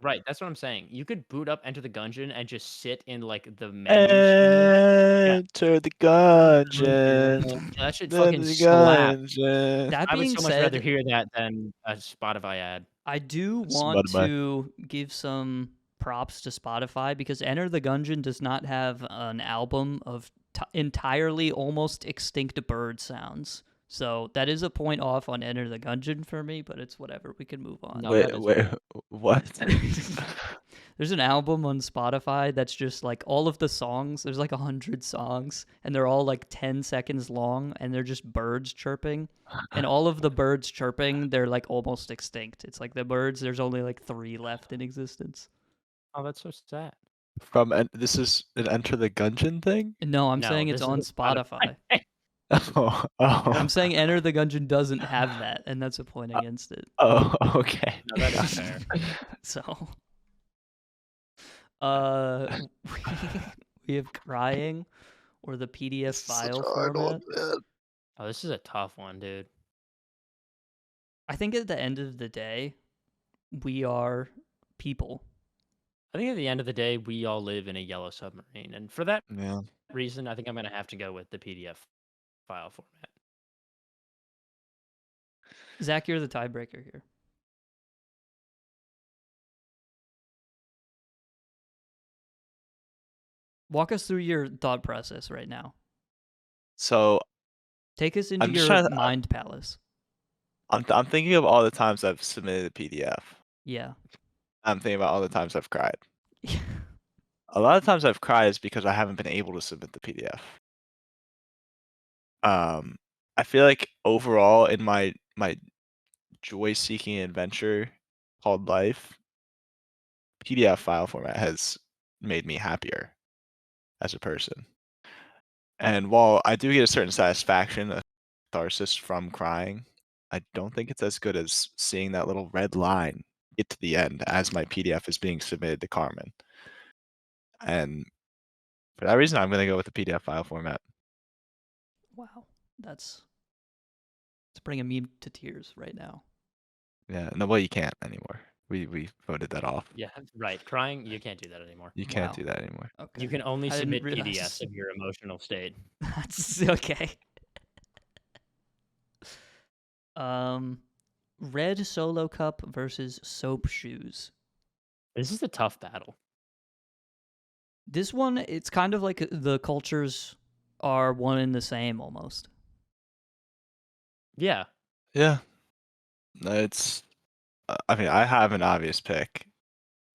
right, that's what I'm saying. You could boot up Enter the Gungeon and just sit in like the menu screen. Yeah. Enter the gungeon. Yeah, that should Enter fucking the slap. gungeon. That I would being so much rather said, hear that than a Spotify ad. I do want Smudbud. to give some props to Spotify because Enter the Gungeon does not have an album of entirely almost extinct bird sounds. So that is a point off on Enter the Gungeon for me, but it's whatever. We can move on. No, that is Wait, what? There's an album on Spotify that's just like all of the songs. There's like 100 songs, and they're all like 10 seconds long, and they're just birds chirping. And all of the birds chirping, they're like almost extinct. It's like the birds, there's only like 3 left in existence. Oh, that's so sad. This is an Enter the Gungeon thing? No, I'm No, saying it's this is on a Spotify. Spotify. Oh, I'm oh, saying Enter the Gungeon doesn't have that, and that's a point against it. oh, okay. No, that is fair. So, uh, we have crying or the PDF Such file a hard one, format. man. Oh, this is a tough one, dude. I think at the end of the day, we are people. I think at the end of the day, we all live in a yellow submarine, and for that Yeah. reason, I think I'm gonna have to go with the PDF file format. Zach, you're the tiebreaker here. Walk us through your thought process right now. So Take us into I'm just your trying to. mind palace. I'm thinking of all the times I've submitted a PDF. Yeah. I'm thinking about all the times I've cried. A lot of times I've cried is because I haven't been able to submit the PDF. I feel like overall in my joy-seeking adventure called life, PDF file format has made me happier as a person. And while I do get a certain satisfaction, a catharsis from crying, I don't think it's as good as seeing that little red line get to the end as my PDF is being submitted to Carmen. And for that reason, I'm going to go with the PDF file format. Wow, that's it's bringing me to tears right now. Yeah, no, well, you can't anymore. We voted that off. Yeah, right. Crying, you can't do that anymore. You can't Wow. do that anymore. Okay. You can only I didn't submit realize. PDFs of your emotional state. That's okay. Red Solo Cup versus Soap Shoes. This is a tough battle. This one, it's kind of like the cultures are one and the same almost. Yeah. Yeah. It's, I mean, I have an obvious pick,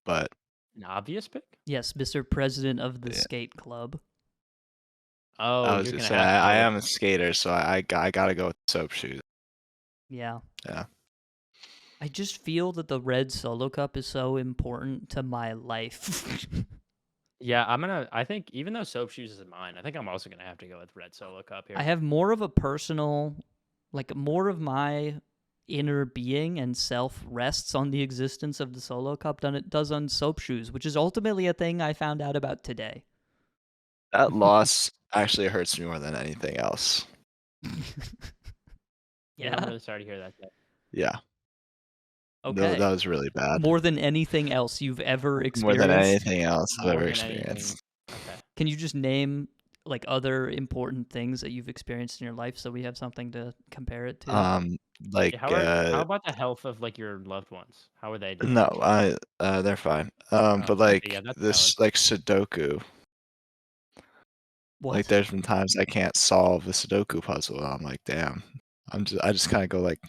but An obvious pick? Yes, Mr. President of the Yeah. skate club. Oh, I was you're gonna gonna say have to I go am a skater, so I gotta go with soap shoes. Yeah. Yeah. I just feel that the Red Solo Cup is so important to my life. Yeah, I think even though Soap Shoes is mine, I think I'm also gonna have to go with Red Solo Cup here. I have more of a personal, like more of my inner being and self rests on the existence of the Solo Cup than it does on Soap Shoes, which is ultimately a thing I found out about today. That loss actually hurts me more than anything else. Yeah, I'm Yeah. really sorry to hear that. Yeah. Okay. That was really bad. More than anything else you've ever More experienced. than anything else I've More ever than anything. experienced. Okay. Can you just name like other important things that you've experienced in your life so we have something to compare it to? Like, Yeah, how about the health of like your loved ones? How are they doing? no, they're fine. But Okay, like yeah, that's this, valid. like Sudoku, like What? there's been times I can't solve a Sudoku puzzle. And I'm like, damn. I just kind of go like,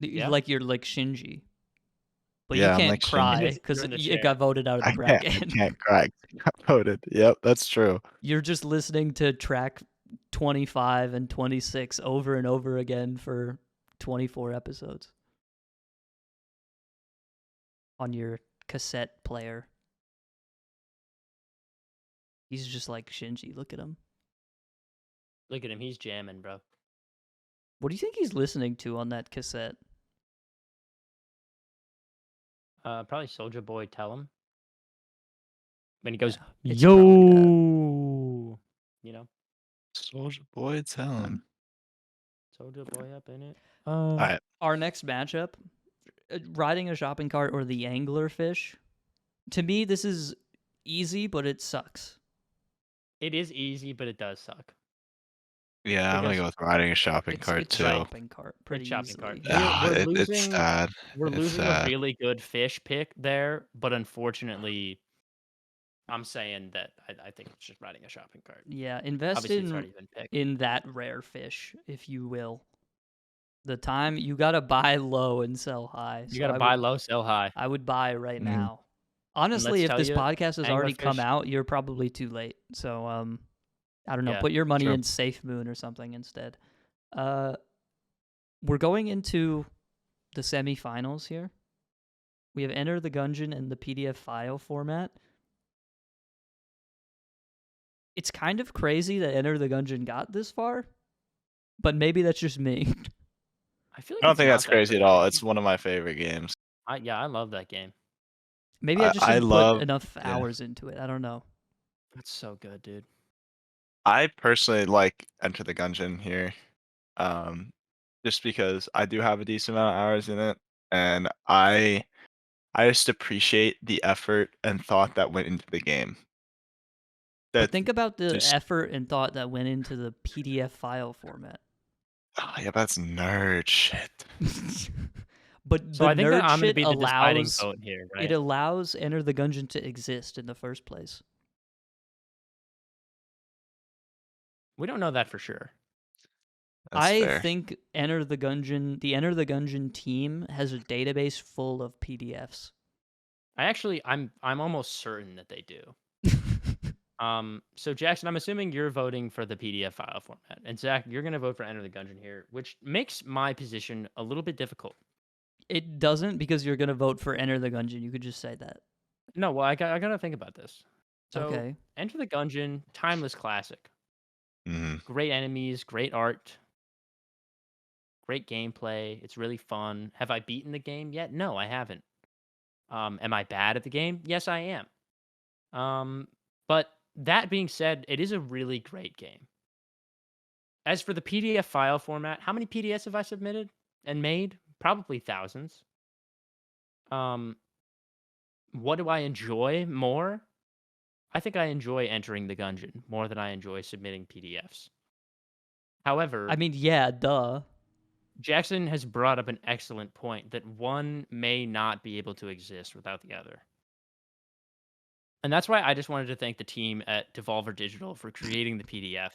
Yeah? Like you're like Shinji. But you yeah, I'm can't like Shinji. cry because You're in the it chair. got voted out of the I bracket. can't crack. Got voted. Yep, that's true. You're just listening to track 25 and 26 over and over again for 24 episodes on your cassette player. He's just like Shinji. Look at him. Look at him, he's jamming, bro. What do you think he's listening to on that cassette? Probably Soldier Boy tell him. When he goes, Yeah, it's probably that. yo, you know, Soldier Boy, tell him. Soldier Boy up in it. All right. Our next matchup, riding a shopping cart or the anglerfish. To me, this is easy, but it sucks. It is easy, but it does suck. Yeah, I'm gonna go with riding a shopping cart It's too. shopping cart pretty shopping easily. cart. We're It's losing. sad. We're It's losing a sad. really good fish pick there, but unfortunately, I'm saying that I think it's just riding a shopping cart. Yeah, invest Obviously, it's already been picked. in that rare fish, if you will. The time you gotta buy low and sell high. You gotta buy low, sell high. I would buy right Mhm. now. Honestly, if tell this you, podcast has already come anglerfish- out, you're probably too late. So I don't know. Yeah, Put your money true. in Safe Moon or something instead. We're going into the semifinals here. We have Enter the Gungeon in the PDF file format. It's kind of crazy that Enter the Gungeon got this far, but maybe that's just me. I feel like I don't it's think not that's that crazy at all. It's one of my favorite games. I love that game. Maybe I just I didn't love- put enough yeah. hours into it. I don't know. That's so good, dude. I personally like Enter the Gungeon here, just because I do have a decent amount of hours in it, and I just appreciate the effort and thought that went into the game. But That think about the just- effort and thought that went into the PDF file format. Oh, yeah, that's nerd shit. But So the I think that nerd I'm gonna shit be the deciding allows vote here, right? it allows Enter the Gungeon to exist in the first place. We don't know that for sure. That's I fair. think the Enter the Gungeon team has a database full of PDFs. I'm almost certain that they do. So Jackson, I'm assuming you're voting for the PDF file format, and Zach, you're gonna vote for Enter the Gungeon here, which makes my position a little bit difficult. It doesn't because you're gonna vote for Enter the Gungeon. You could just say that. No, well, I gotta think about this. So, Okay. Enter the Gungeon, timeless classic. Mhm. Great enemies, great art. Great gameplay. It's really fun. Have I beaten the game yet? No, I haven't. Am I bad at the game? Yes, I am. But that being said, it is a really great game. As for the PDF file format, how many PDFs have I submitted and made? Probably thousands. Um, what do I enjoy more? I think I enjoy entering the gungeon more than I enjoy submitting PDFs. I However, mean, yeah, duh. Jackson has brought up an excellent point that one may not be able to exist without the other. And that's why I just wanted to thank the team at Devolver Digital for creating the PDF.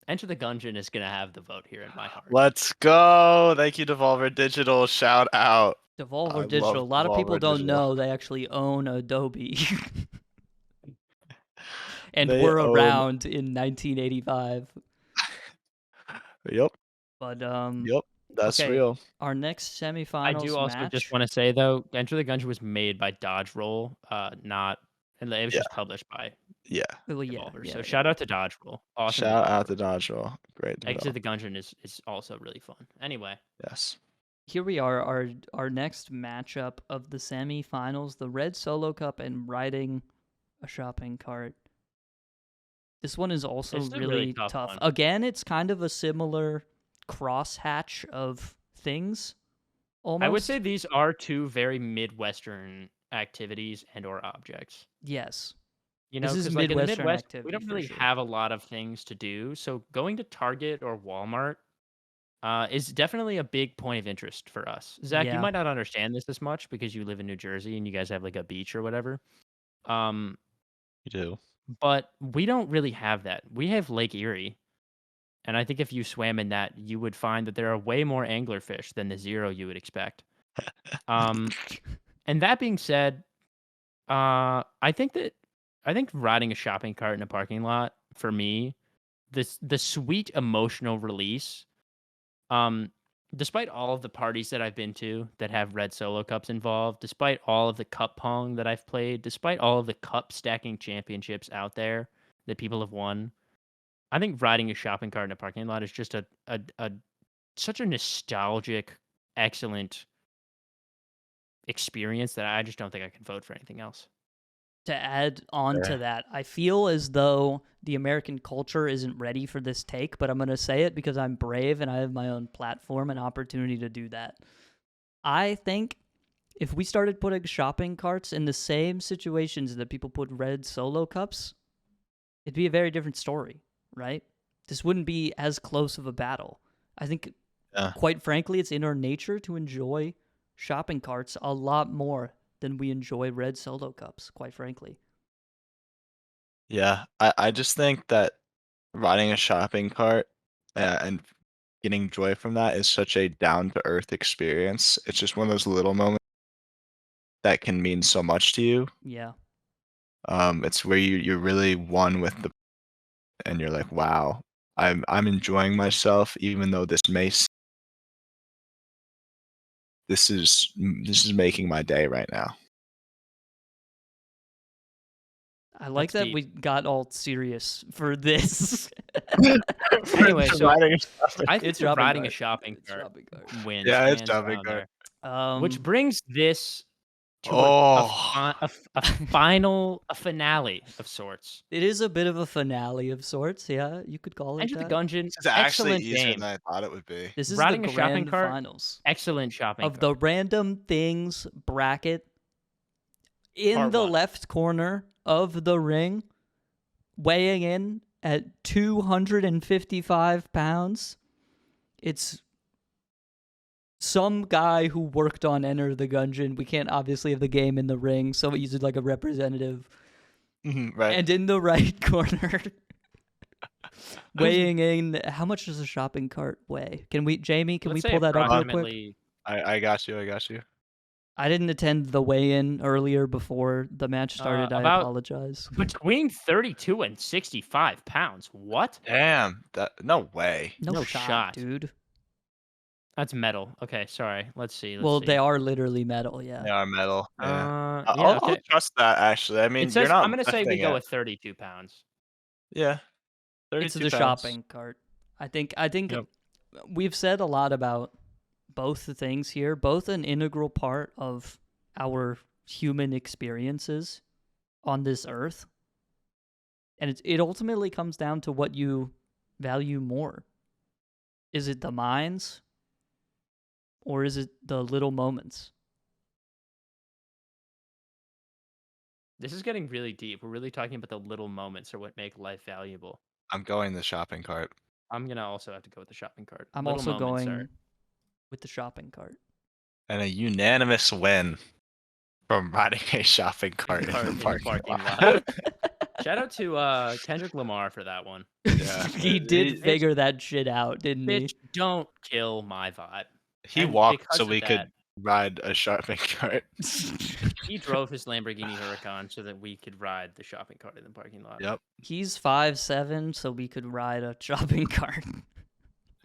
Enter the Gungeon is going to have the vote here in my heart. Let's go. Thank you, Devolver Digital. Shout out. Devolver I Digital. love A lot of people Devolver don't Digital. know they actually own Adobe and They were own. around in 1985. Yep. But Yep. That's okay, real. our next I do semifinals also just match. want to say, though, Enter the Gungeon was made by Dodge Roll, not, and it was Yeah. just published by Yeah. Oh yeah, Devolver. yeah, So yeah, shout yeah. out to Dodge Roll. Awesome Shout out to developer. Dodge Roll. Great Exit develop. the Gungeon is also really fun. Anyway, Yes. Here we are, our next matchup of the semifinals: the Red Solo Cup and riding a shopping cart. This one is also it's a really really tough tough. one. Again, it's kind of a similar crosshatch of things. Almost. I would say these are two very Midwestern activities and or objects. yes. You This know, is because like in the Midwestern Midwest, we activity don't for really sure. have a lot of things to do. So going to Target or Walmart is definitely a big point of interest for us. Zach, you Yeah. might not understand this as much because you live in New Jersey and you guys have like a beach or whatever. Um, You do. but we don't really have that. We have Lake Erie. And I think if you swam in that, you would find that there are way more anglerfish than the zero you would expect. Um, and that being said, I think riding a shopping cart in a parking lot for me, the sweet emotional release. Um, despite all of the parties that I've been to that have red solo cups involved, despite all of the cup pong that I've played, despite all of the cup stacking championships out there that people have won, I think riding a shopping cart in a parking lot is just a such a nostalgic, excellent experience that I just don't think I could vote for anything else. To add on to Fair. that, I feel as though the American culture isn't ready for this take, but I'm going to say it because I'm brave and I have my own platform and opportunity to do that. I think if we started putting shopping carts in the same situations that people put red solo cups, it'd be a very different story, right? This wouldn't be as close of a battle. I think, Yeah. quite frankly, it's in our nature to enjoy shopping carts a lot more than we enjoy red solo cups, quite frankly. Yeah. I just think that riding a shopping cart and getting joy from that is such a down to earth experience. It's just one of those little moments that can mean so much to you. Yeah. It's where you're really one with the and you're like, wow, I'm enjoying myself even though this is making my day right now. I like That's that deep. we got all serious for this. Anyway, so Riding a shopping I think It's that shopping riding a cart. shopping It's cart shopping cart. wins Yeah, it's hands shopping down cart. there. Which Um, brings this to Oh, a finale of sorts. it is a bit of a finale of sorts. Yeah, you could call it Enter the that. Gungeon, this is actually excellent easier game. than I thought it would be. This is the Riding a shopping grand cart, finals excellent shopping of the cart. random things bracket. In Part the one. left corner of the ring, weighing in at 255 pounds, it's some guy who worked on Enter the Gungeon. We can't obviously have the game in the ring, so we use it like a representative. Right. And in the right corner, weighing in, how much does a shopping cart weigh? Jamie, can we Let's say pull that up real quick? approximately. I got you. I got you. I didn't attend the weigh-in earlier before the match started. I About apologize. between 32 and 65 pounds. What? Damn. No way. No, No shot, shot. dude. That's metal. Okay, sorry. Let's see. Well, they are literally metal, yeah. They are metal. Yeah. Yeah, I'll okay. trust that actually. I mean, It you're says not I'm gonna say we lifting go it. with 32 pounds. Yeah. It's 32 the pounds. shopping cart. I think Yep. we've said a lot about both the things here, both an integral part of our human experiences on this earth. And it ultimately comes down to what you value more. Is it the mines or is it the little moments? This is getting really deep. We're really talking about the little moments are what make life valuable. I'm going the shopping cart. I'm gonna also have to go with the shopping cart. I'm Little also moments going are with the shopping cart. And a unanimous win from riding a shopping cart in the parking lot. Shout out to Kendrick Lamar for that one. Yeah. He did figure that shit out, didn't he? Bitch, don't kill my vibe. He And walked because so of we that, could ride a shopping cart. he drove his Lamborghini Huracan so that we could ride the shopping cart in the parking lot. Yep. He's 5'7", so we could ride a shopping cart.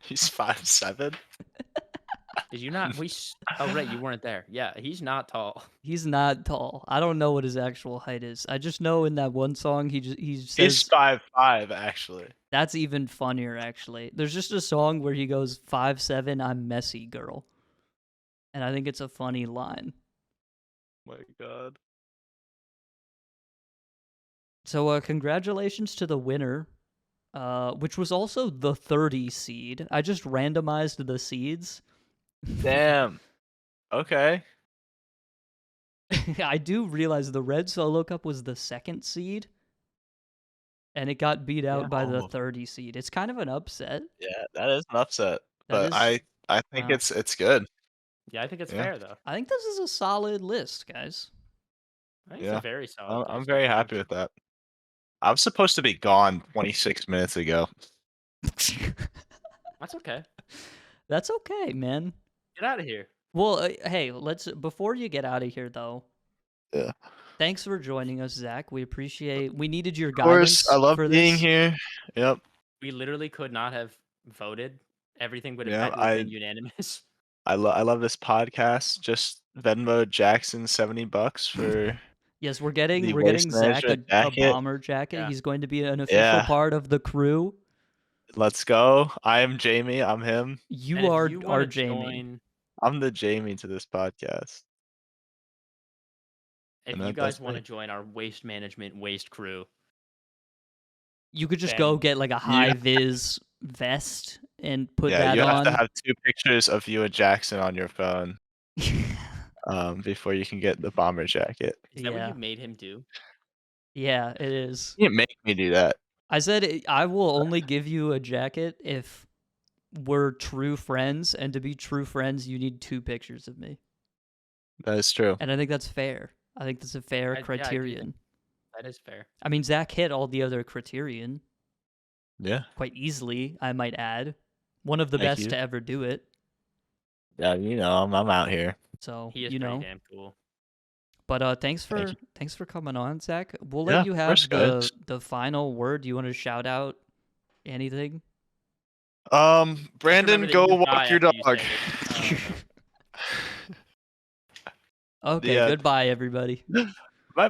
He's 5'7". Did you not? Oh, right, you weren't there. Yeah, he's not tall. He's not tall. I don't know what his actual height is. I just know in that one song he He's says 5'5", actually. that's even funnier. Actually, there's just a song where he goes 5'7", I'm messy girl, and I think it's a funny line. My God. So congratulations to the winner, which was also the 30 seed. I just randomized the seeds. Damn. Okay. I do realize the red solo cup was the 2nd seed, and it got beat out by the Oh. 30 seed. It's kind of an upset. Yeah, that is an upset. That But is- I think wow. it's good. Yeah, I think it's Yeah. fair though. I think this is a solid list, guys. I think Yeah. it's a very solid. I'm list, very actually. happy with that. I was supposed to be gone 26 minutes ago. That's okay. That's okay, man. Get out of here. Well, hey, before you get out of here though. Yeah. Thanks for joining us, Zach. We appreciate. We needed your Of course, guidance I love for being this. here. Yep. We literally could not have voted. Everything would have Yeah, had to have been unanimous. I love this podcast. Just Venmo Jackson $70 for Yes, we're the getting waste Zach a management jacket. bomber jacket. Yeah. He's going to be an official Yeah. part of the crew. Let's go. I am Jamie. I'm him. You And if are you our wanna Jamie. I'm the Jamie to this podcast. If And you that's guys want to me. join our waste management waste crew, You could just then go get like a high vis vest and put Yeah, that you have on. to have 2 pictures of you and Jackson on your phone before you can get the bomber jacket. is that what Yeah. you made him do? Yeah, it is. You can't make me do that. I said I will only give you a jacket if we're true friends, and to be true friends, you need 2 pictures of me. That is true. And I think that's fair. I think that's a fair I do criterion. think that is fair. I mean, Zach hit all the other criterion Yeah. quite easily, I might add. One of the Thank best you. to ever do it. Yeah, I'm out here. So, He is you pretty know. damn cool. But thanks Thank for coming on, Zach. We'll Yeah, let you of have course, guys. the final word. You want to shout out anything? Brandon, Remember that go you walk die your after you dog. say it. Okay, Yeah. goodbye, everybody. Bye bye.